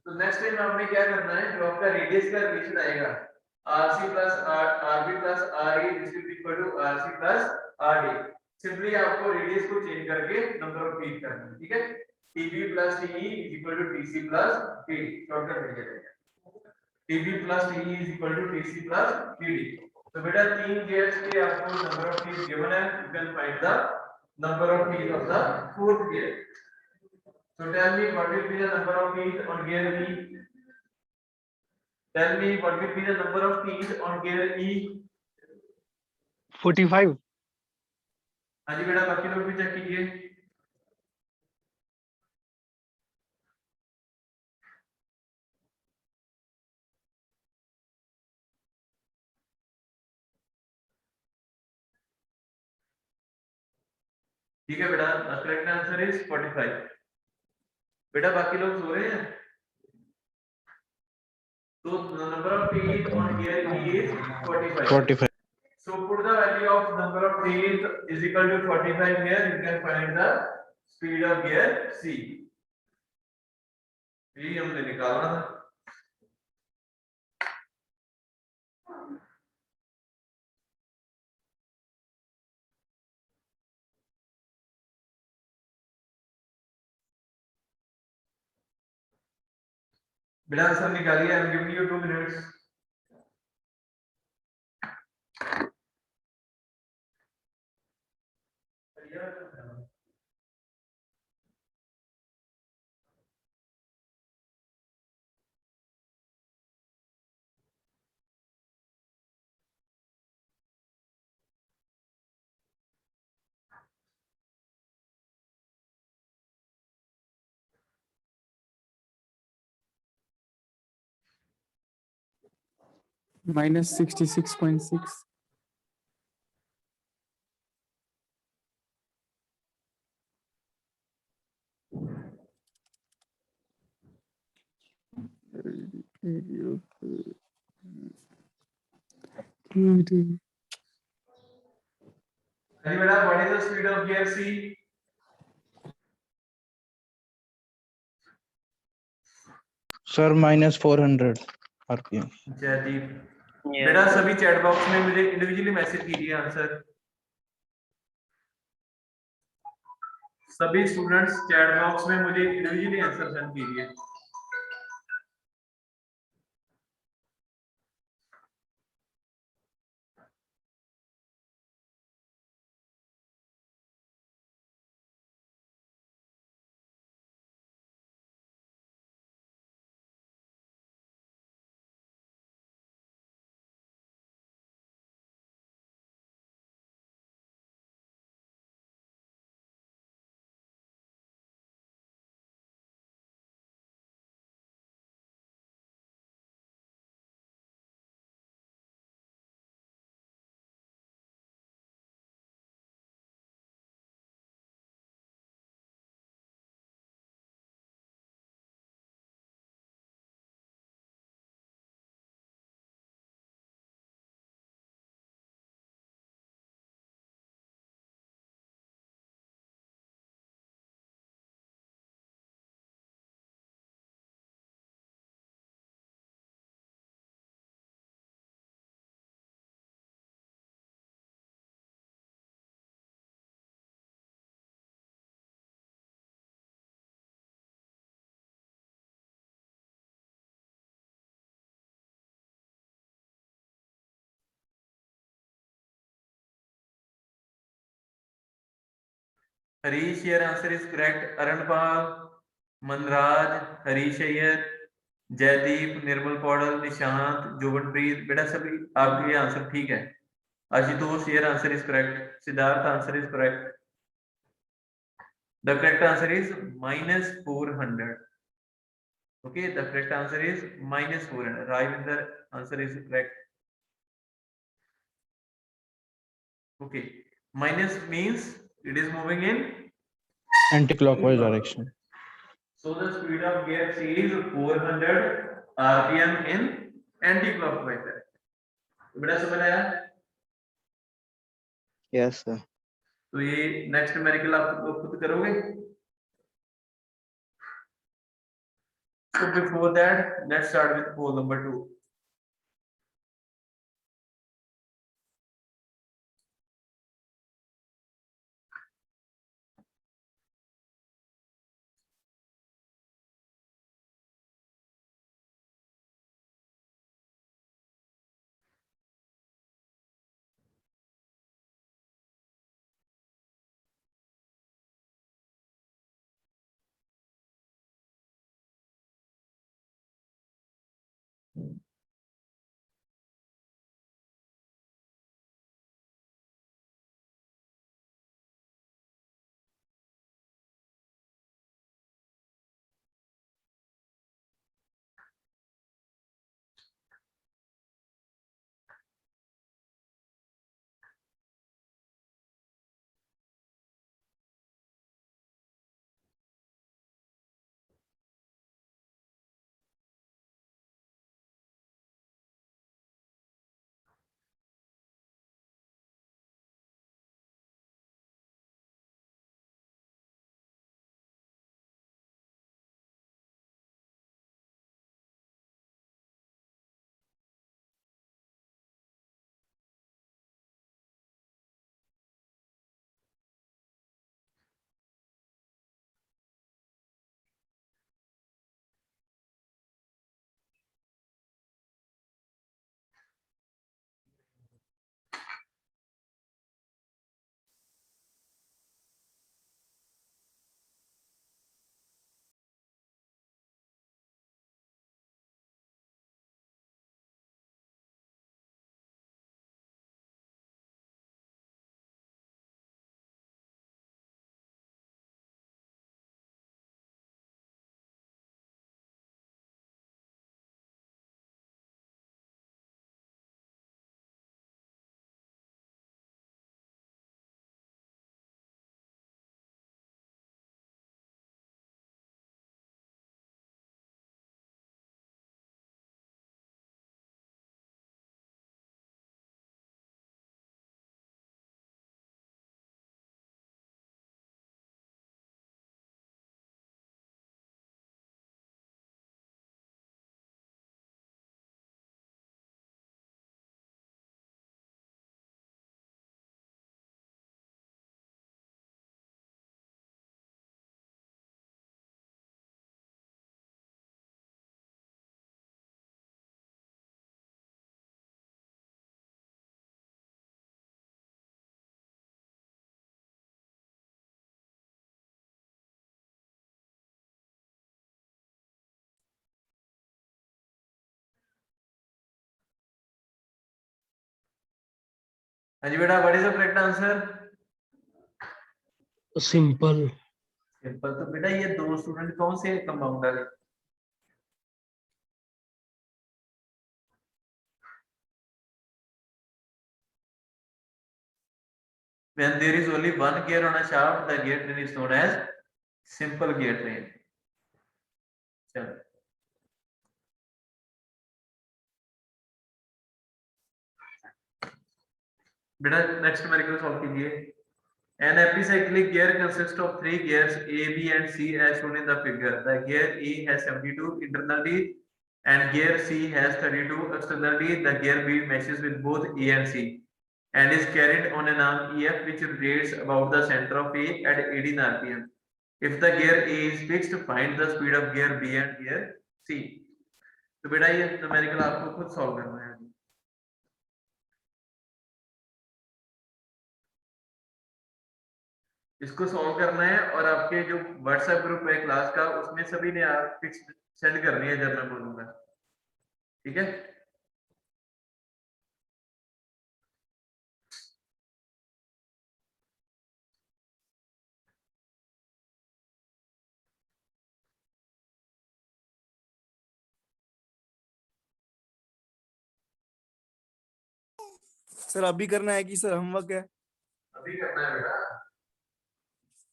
तो next time आपने क्या करना है, जो आपका रेडियस का रिलेशन आएगा RC plus RB plus RE, this will be equal to RC plus RD. Simply आपको रेडियस को चेंज करके नंबर ऑफ टीथ करना है. ठीक है, TB plus TE is equal to TC plus TD. Shortcut मिल जाएगा. TB plus TE is equal to TC plus TD. तो बेटा 3 gears के आपको number of teeth given है, you can find the number of teeth of the fourth gear. So tell me what will be the number of teeth on gear E? Tell me what will be the number of teeth on gear E?
45.
हाँ जी बेटा, बाकी लोग भी check कीजिए। ठीक है बेटा, करेक्ट आंसर इज 45। बेटा बाकी लोग सो रहे हैं, तो number of teeth on gear E is 45।
45.
So put the value of number of teeth is equal to 45 here. You can find the speed of gear C. यही हमने निकालना था। बेटा आंसर निकालिए, I am giving you 2 minutes।
minus 66.6.
हाँ जी बेटा, what is the speed of gear C?
Sir, minus 400 RPM.
Jaideep, बेटा सभी चैट बॉक्स में मुझे इंडिविजुअली मैसेज कीजिए आंसर। सभी स्टूडेंट्स चैट बॉक्स में मुझे इंडिविजुअली आंसर सेंड कीजिए। Harish, your answer is correct. Arunpal, Manraj, Harish Iyer, Jaideep, Nirmal Paudel, Nishant, Joganpreet, बेटा सभी आपके ये आंसर ठीक है। Ashutosh, your answer is correct. Siddharth, answer is correct. The correct answer is minus 400. Okay, the correct answer is minus 400. Ravinder, answer is correct. Okay, minus means it is moving in
Anti-clockwise direction.
So the speed of gear C is 400 RPM in anti-clockwise direction. तो बेटा समझ आया?
Yes, sir.
तो ये next numerical आप लोग खुद करोगे? So before that, let's start with pole number 2. हाँ जी बेटा, what is the correct answer?
Simple.
Simple. तो बेटा ये दो स्टूडेंट कौन से कंपाउंडर है? When there is only one gear on a shaft, the gear train is known as simple gear train. चलो बेटा नेक्स्ट न्यूमेरिकल सॉल्व कीजिए। An epicyclic gear consists of three gears A, B, and C as shown in the figure. The gear A has 72 internally and gear C has 32 externally. The gear B meshes with both A and C and is carried on an arm EF which rotates about the center of A at 18 rpm. If the gear A is fixed, find the speed of gear B and gear C. तो बेटा ये numerical आपको खुद solve करना है। इसको solve करना है और आपके जो व्हाट्सएप ग्रुप है क्लास का उसमें सभी ने आप फिक्स सेंड करनी है जब मैं बोलूंगा, ठीक है?
सर अभी करना है कि सर होमवर्क है?
अभी करना है बेटा,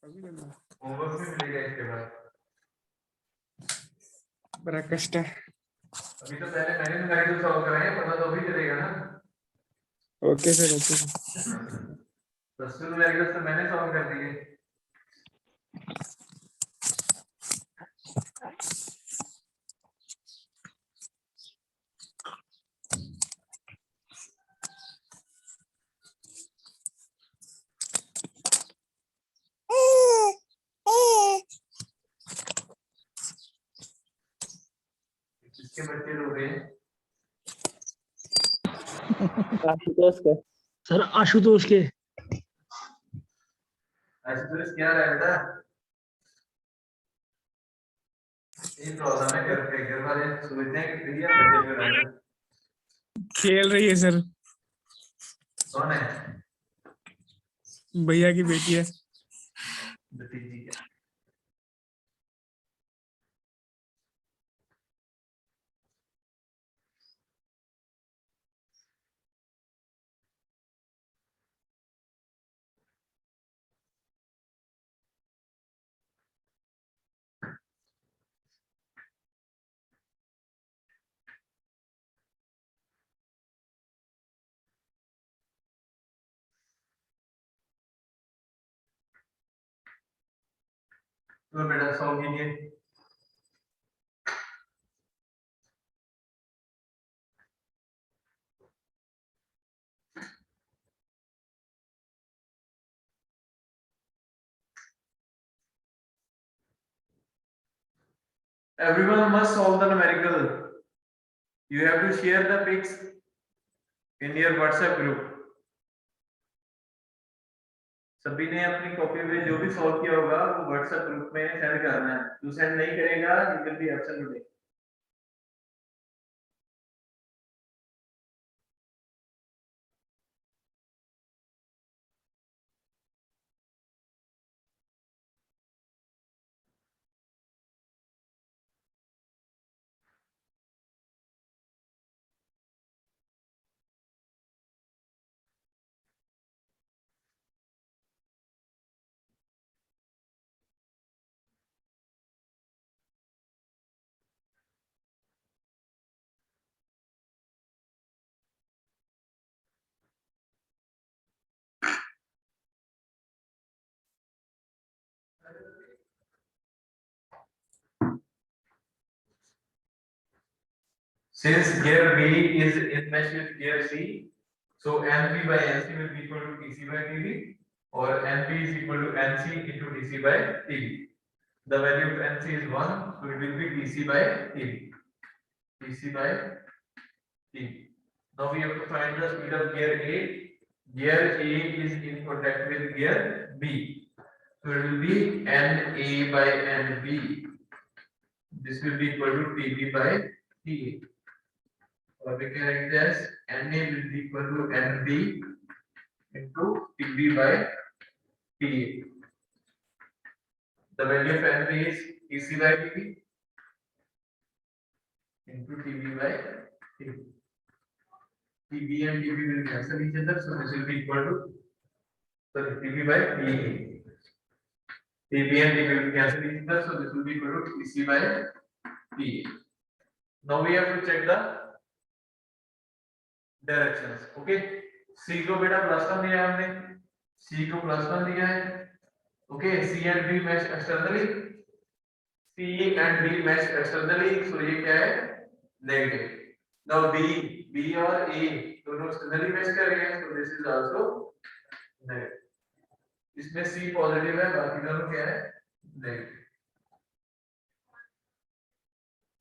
अभी करना है।
होमवर्क भी मिलेगा इसके बाद।
बड़ा कष्ट है।
अभी तो पहले मैंने न्यूमेरिकल सॉल्व कराए, पता तो अभी चलेगा ना।
Okay sir, okay sir.
बस न्यूमेरिकल तो मैंने सॉल्व कर दिए। इसके बच्चे रो रहे हैं।
आशुतोष का।
सर आशुतोष के।
आशुतोष क्या रहा है बेटा? ये प्रॉब्लम है, घर वाले सोचते हैं कि भैया बच्चे को रहा
खेल रही है सर,
कौन है?
भैया की बेटी है।
भतीजी क्या? तो बेटा सॉल्व कीजिए। Everyone must solve the numerical. You have to share the pics in your WhatsApp group. सभी ने अपनी कॉपी में जो भी सॉल्व किया होगा वो WhatsApp ग्रुप में सेंड करना है। जो सेंड नहीं करेगा you will be absent today. Since gear B is in mesh with gear C, so NP by NC will be equal to TC by TB, or NP is equal to NC into TC by TB. The value of NC is 1, so it will be TC by TB. TC by TB. Now we have to find the speed of gear A. Gear A is in contact with gear B, so it will be NA by NB. This will be equal to TB by TA. Or we can write it as NA will be equal to NB into TB by TA. The value of NB is TC by TB into TB by TB. TB and TB will cancel each other, so this will be equal to TB by TA. TB and TB will cancel each other, so this will be equal to TC by TA. Now we have to check the directions. Okay, C को बेटा +1 दिया है हमने, C को +1 दिया है. Okay, C and B mesh externally, C and B mesh externally, so ये क्या है negative. Now B और A दोनों externally mesh कर रहे हैं, so this is also negative. इसमें C पॉजिटिव है, बाकी दोनों क्या है negative.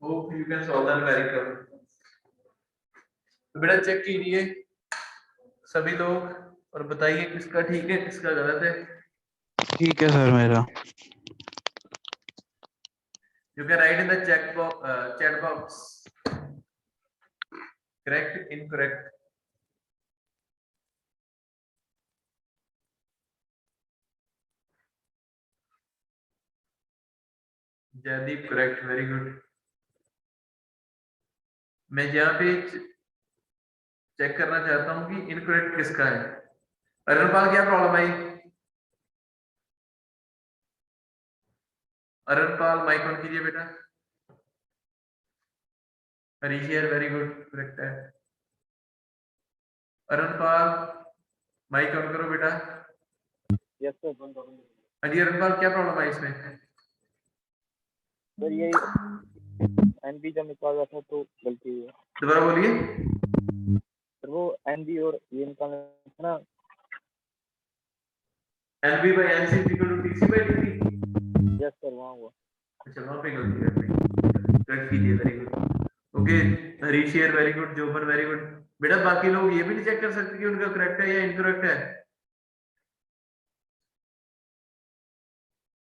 Hope you can solve that very well. तो बेटा चेक कीजिए सभी लोग और बताइए किसका ठीक है किसका गलत है.
ठीक है सर मेरा.
You can write in the chat box correct, incorrect. Jaydeep correct, very good. मैं यहाँ पे चेक करना चाहता हूँ कि इनकरेक्ट किसका है. अरुणपाल क्या प्रॉब्लम आई? अरुणपाल माइक ऑन कीजिए बेटा. हरीश यार वेरी गुड, करेक्ट है. अरुणपाल माइक ऑन करो बेटा.
यस सर, बंद हो गया.
हाँ जी अरुणपाल क्या प्रॉब्लम आई इसमें?
सर ये एनबी जब निकाल रहा था तो गलती हुई.
दोबारा बोलिए.
सर वो एनबी और ये निकालना था ना.
NB by NC is equal to TC by TB.
Yes sir, वहाँ हुआ.
अच्छा वहाँ पे गलती है अपनी. करेक्ट कीजिए, वेरी गुड. ओके हरीश यार वेरी गुड, जोबन वेरी गुड. बेटा बाकी लोग ये भी नहीं चेक कर सकते कि उनका करेक्ट है या इनकरेक्ट है.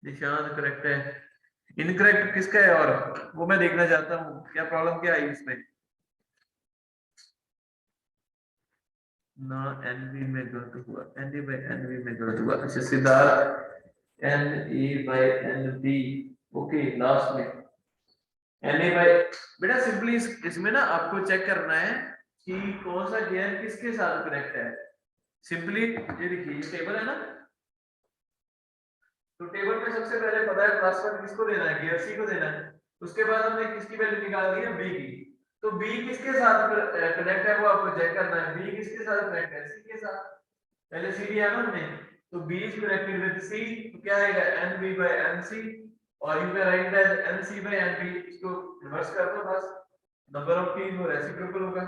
निशांत करेक्ट है. इनकरेक्ट किसका है और वो मैं देखना चाहता हूँ. क्या प्रॉब्लम क्या आई इसमें? ना NB में गलत हुआ, NA by NB में गलत हुआ. अच्छा Siddharth NA by NB. Okay last में NA by बेटा सिंपली इसमें ना आपको चेक करना है कि कौन सा गियर किसके साथ कनेक्ट है. सिंपली ये देखिए ये टेबल है ना, तो टेबल में सबसे पहले पता है +1 किसको देना है, गियर C को देना है. उसके बाद हमने किसकी वैल्यू निकाल दी है B की. तो B किसके साथ कनेक्ट है वो आपको चेक करना है. B किसके साथ कनेक्ट है? C के साथ. पहले C लिया ना हमने, तो B is connected with C, तो क्या आएगा NB by NC और you can write as NC by NB. इसको रिवर्स कर दो बस, नंबर ऑफ कीज वो रेसिप्रोकल होगा.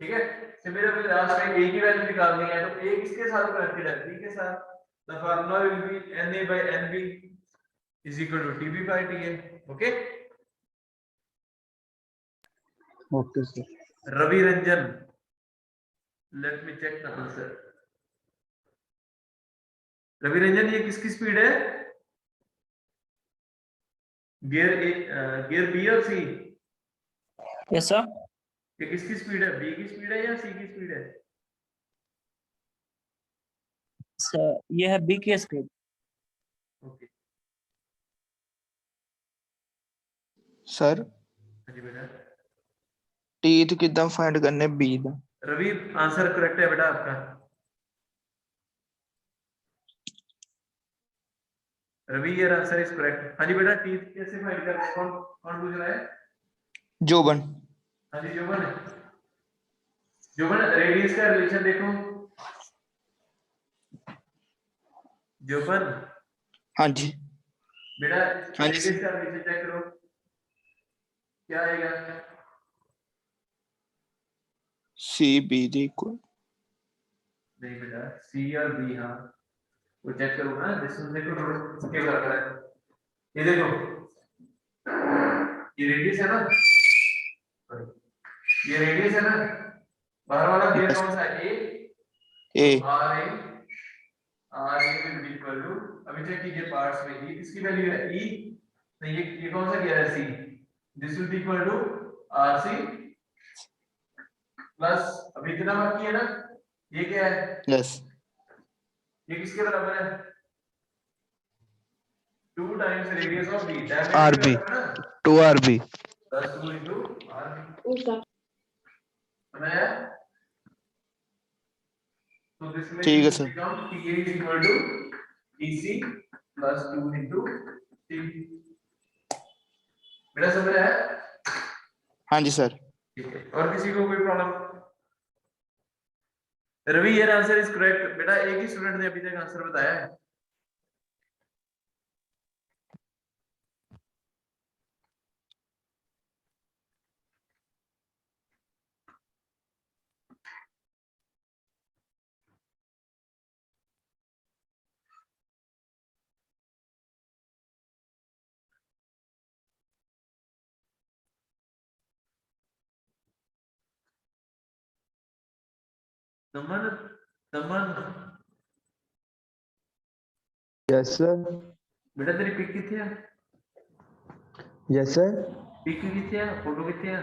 ठीक है. सिमिलरली लास्ट में A की वैल्यू निकालनी है, तो A किसके साथ कनेक्टेड है? B के साथ. The formula will be NA by NB is equal to TB by TA. Okay.
Okay sir.
Ravi Ranjan, let me check the answer. Ravi Ranjan ये किसकी स्पीड है? गियर बी और सी.
Yes sir.
ये किसकी स्पीड है? बी की स्पीड है या सी की स्पीड है?
सर ये है बी की स्पीड.
ओके
सर
हाँ जी बेटा.
टीथ किदां फाइंड करने बी दा?
रवि आंसर करेक्ट है बेटा आपका. रवि ये आंसर इज करेक्ट. हाँ जी बेटा टीथ कैसे फाइंड करते हैं? कौन कौन पूछ रहा है?
जोबन.
हाँ जी जोबन. जोबन रेडियस का रिलेशन देखो. जोबन
हाँ जी.
बेटा
हाँ जी
रेडियस का रिलेशन चेक करो क्या आएगा.
C B D equal.
नहीं बेटा सी और बी. हाँ वो चेक करो ना, डिस्टेंस देखो क्या कर रहा है. ये देखो ये रेडियस है ना, ये रेडियस है ना. बाहर वाला गियर कौन सा है?
A.
R A will be equal to, अभी चेक कीजिए पार्ट्स में. ये किसकी वैल्यू है? ई. नहीं ये कौन सा गियर है? C. This will be equal to R C plus, अभी कितना बाकी है ना, ये क्या है?
यस
ये किसके बराबर है? 2 times radius of B, diameter
RB.
का है ना?
2RB.
Plus 2 into RB. समझ आया? So this will
ठीक है, sir.
become TA is equal to EC plus 2 into T. बेटा समझ आया?
हाँ जी सर.
ठीक है, और किसी को कोई प्रॉब्लम? रवि यार आंसर इज करेक्ट। बेटा एक ही स्टूडेंट ने अभी तक आंसर बताया है। दमन दमन
यस सर.
बेटा तेरी पिक किथे है?
Yes sir.
पिक किथे है? फोटो किथे है?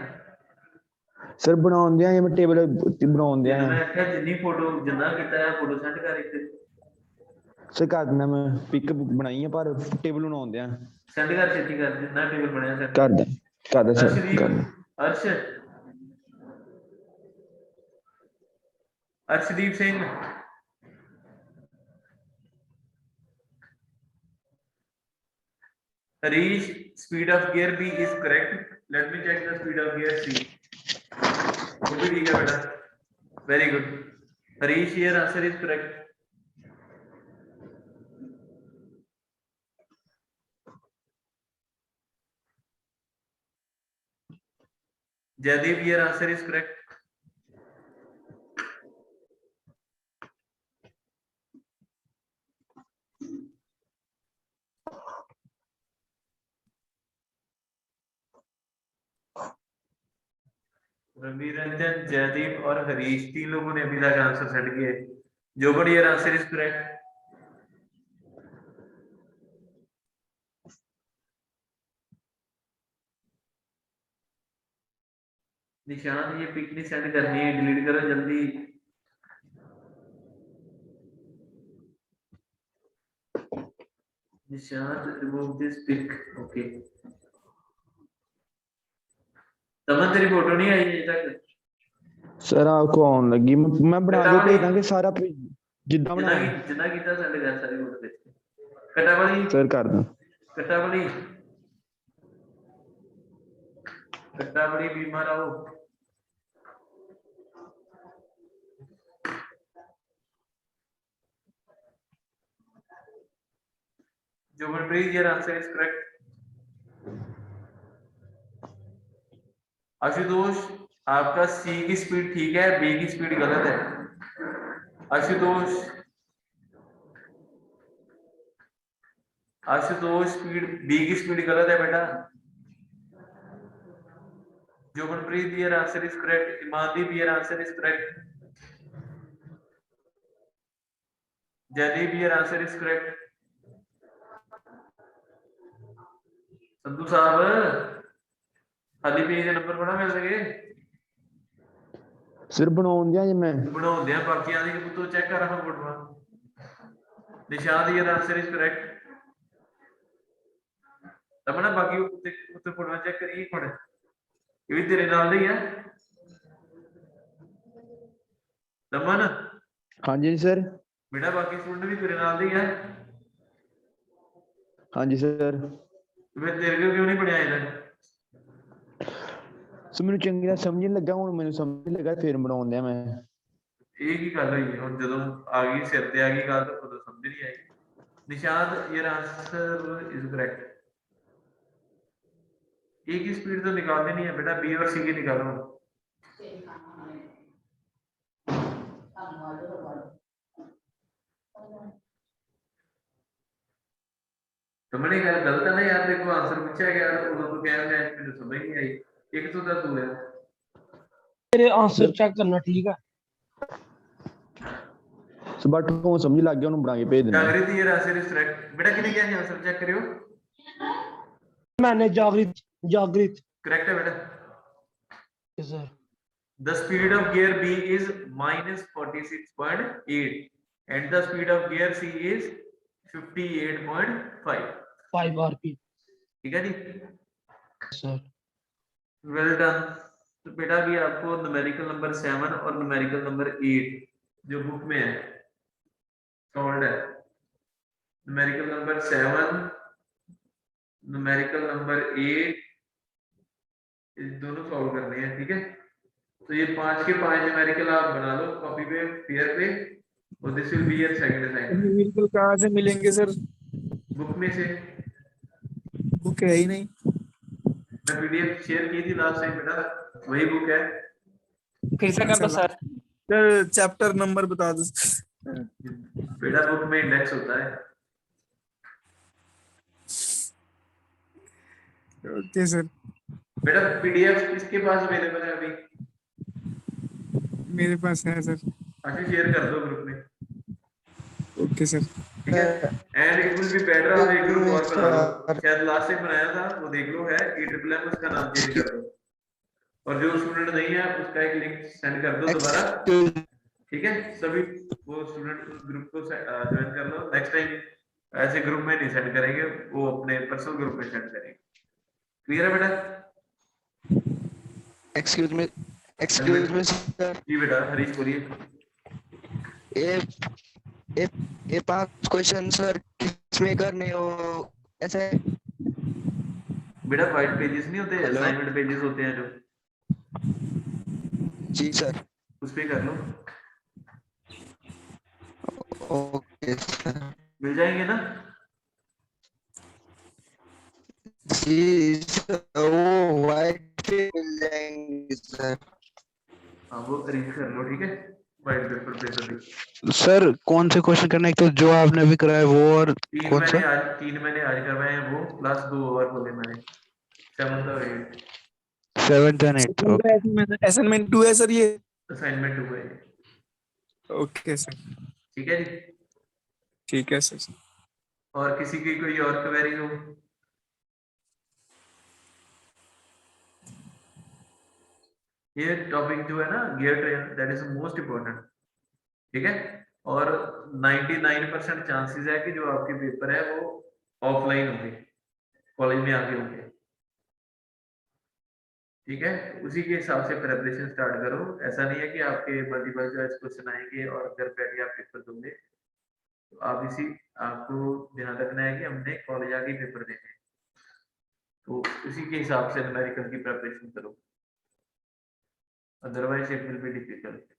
सर बनाਉਂਦੇ ਆ ਜਿਵੇਂ ਟੇਬਲ ਬਣਾਉਂਦੇ ਆ.
मैं आख्या जिन्नी फोटो जिन्ना कीता है फोटो सेंड कर एक
ਸਰ ਕਰ ਦਿੰਦਾ ਮੈਂ ਪਿਕ ਬਣਾਈ ਆ ਪਰ ਟੇਬਲ ਬਣਾਉਂਦੇ ਆ.
सेंड कर छेती कर जिन्ना टेबल बनया सेंड
ਕਰਦਾ ਸਰ ਕਰਦਾ.
Arshdeep Singh Harish speed of gear B is correct. Let me check the speed of gear C. वो भी ठीक है बेटा, very good Harish, your answer is correct. Jaideep, your answer is correct. Ravi Ranjan, Jaideep और हरीश, 3 लोगों ने अभी तक आंसर सेंड किए। Jugaad, your answer is correct. निशान, ये पिक नहीं सेंड करनी है, डिलीट करो जल्दी। निशान, रिमूव दिस पिक। ओके, तमन तेरी फोटो नहीं आई अभी तक।
ਸਰ आपको ਆਉਣ ਲੱਗੀ ਮੈਂ ਬਣਾ ਕੇ ਭੇਜ ਦਾਂਗੇ ਸਾਰਾ ਜਿੱਦਾਂ ਬਣਾਇਆ
जिन्ना कीता सेंड कर सारी फोटो देख कटा वाली
ਸਰ ਕਰ ਦਾਂ
कटा वाली बीमार आओ। Joganpreet, your answer is correct. Ashutosh, आपका C की स्पीड ठीक है, B की स्पीड गलत है। आशुतोष स्पीड B की स्पीड गलत है बेटा। Joganpreet, your answer is correct. Imandeep, your answer is correct. Jaideep, your answer is correct. Sandhu साहब, खाली पेज ਦੇ ਨੰਬਰ ਬਣਾ ਮਿਲ ਸਕੇ।
ਸਰ ਬਣਾਉਂਦੇ ਆ ਜੇ ਮੈਂ
ਬਣਾਉਂਦੇ ਆ, ਬਾਕੀਆਂ ਦੀ ਪੁੱਤੋ ਚੈੱਕ ਕਰ ਰਹਾ ਫੋਟੋਆਂ। ਨਿਸ਼ਾਦ, योर आंसर इज करेक्ट। ਤਮਨਾ ਬਾਕੀ ਉੱਤੇ ਫੋਟੋਆਂ ਚੈੱਕ ਕਰੀਏ ਹੁਣ। ਇਹ ਵੀ ਤੇਰੇ ਨਾਲ ਦੇ ਹੀ ਆ ਤਮਨ।
ਹਾਂਜੀ ਸਰ।
बेटा बाकी स्टूडेंट भी तेरे नाल दे ही है।
ਹਾਂਜੀ ਸਰ।
फिर तेरे को क्यों नहीं पढ़ाया इधर?
ਸੋ ਮੈਨੂੰ ਚੰਗੀ ਤਰ੍ਹਾਂ ਸਮਝ ਨਹੀਂ ਲੱਗਾ, ਹੁਣ ਮੈਨੂੰ ਸਮਝ ਲੱਗਾ ਫੇਰ ਬਣਾਉਂਦੇ ਆ ਮੈਂ।
ਇਹ ਕੀ ਗੱਲ ਹੋਈ ਹੁਣ ਜਦੋਂ ਆ ਗਈ ਸਿਰ ਤੇ ਆ ਗਈ ਗੱਲ ਤਾਂ ਉਦੋਂ ਸਮਝ ਨਹੀਂ ਆਈ। Nishad, your answer is correct. A की स्पीड तो निकालनी नहीं है बेटा, बी और सी की निकालो। तो मैंने कहा गलत है ना यार, देखो आंसर पूछा गया उਦੋਂ तो कह रहा है मुझे समझ नहीं आई। एक तो तू है
तेरे आंसर चेक करना ठीक है।
ਸੋ ਬਟ ਉਹ ਸਮਝ ਲੱਗ ਗਿਆ, ਉਹਨੂੰ ਬਣਾ ਕੇ ਭੇਜ ਦਿੰਦਾ।
जागृति, योर आंसर इज करेक्ट। बेटा किने क्या है आंसर चेक करियो।
मैंने जागृत
करेक्ट है बेटा।
Sir.
The speed of gear B is minus 46.8 and the speed of gear C is 58.5.
5 RP
ठीक है जी,
सर।
Well done. तो बेटा भी आपको न्यूमेरिकल नंबर 7 और न्यूमेरिकल नंबर 8 जो बुक में है सॉल्व है। न्यूमेरिकल नंबर 7, न्यूमेरिकल नंबर 8 ये दोनों सॉल्व करने हैं, ठीक है। तो ये 5 के 5 न्यूमेरिकल आप बना लो कॉपी पे, पेयर पे, और this will be your second assignment.
Numerical कहाँ से मिलेंगे सर?
बुक में से
बुक है ही नहीं।
मैं पीडीएफ शेयर की थी लास्ट टाइम बेटा, वही बुक है।
फिर से कर दो सर।
सर चैप्टर नंबर बता दो।
बेटा बुक में इंडेक्स होता है।
Okay sir.
बेटा पीडीएफ किसके पास अवेलेबल है अभी?
मेरे पास है सर।
अच्छा शेयर कर दो ग्रुप में,
ओके सर।
ठीक है। And it will be better आप एक ग्रुप और बना लो, शायद लास्ट टाइम बनाया था वो देख लो, है EMM, उसका नाम चेंज कर दो, और जो स्टूडेंट नहीं है उसका एक लिंक सेंड कर दो दोबारा, ठीक है। सभी वो स्टूडेंट उस ग्रुप को ज्वाइन कर लो। नेक्स्ट टाइम ऐसे ग्रुप में नहीं सेंड करेंगे, वो अपने पर्सनल ग्रुप में सेंड करेंगे। क्लियर है बेटा?
Excuse me, sir.
जी बेटा, हरीश बोलिए।
ये 5 क्वेश्चन सर किसमें करने हो ऐसे?
बेटा व्हाइट पेजेस नहीं होते,
Hello?
असाइनमेंट पेजेस होते हैं जो,
जी सर।
उस पे कर लो,
ओके सर।
मिल जाएंगे ना?
जी सर, वो व्हाइट पे मिल जाएंगे सर।
हाँ वो अरेंज कर लो, ठीक है, व्हाइट पेपर पे सभी।
सर कौन से क्वेश्चन करना है? एक तो जो आपने अभी कराया वो, और कौन सा?
3 मैंने आज करवाए हैं वो, प्लस 2 और बोले मैंने, 7th और 8th
7th and 8th। Okay
assignment 2 है सर ये।
असाइनमेंट 2 है,
ओके सर।
ठीक है जी।
ठीक है सर।
और किसी की कोई और क्वेरी हो? ये टॉपिक जो है ना gear train, that is most important, ठीक है। और 99% चांसेस है कि जो आपके पेपर है वो ऑफलाइन होंगे, कॉलेज में आके होंगे, ठीक है। उसी के हिसाब से प्रिपरेशन स्टार्ट करो। ऐसा नहीं है कि आपके मल्टीपल चॉइस क्वेश्चन आएंगे और घर बैठे आप पेपर दोगे, तो आप आपको ध्यान रखना है कि हमने कॉलेज आके पेपर देने हैं, तो उसी के हिसाब से न्यूमेरिकल की प्रिपरेशन करो, otherwise it will be difficult.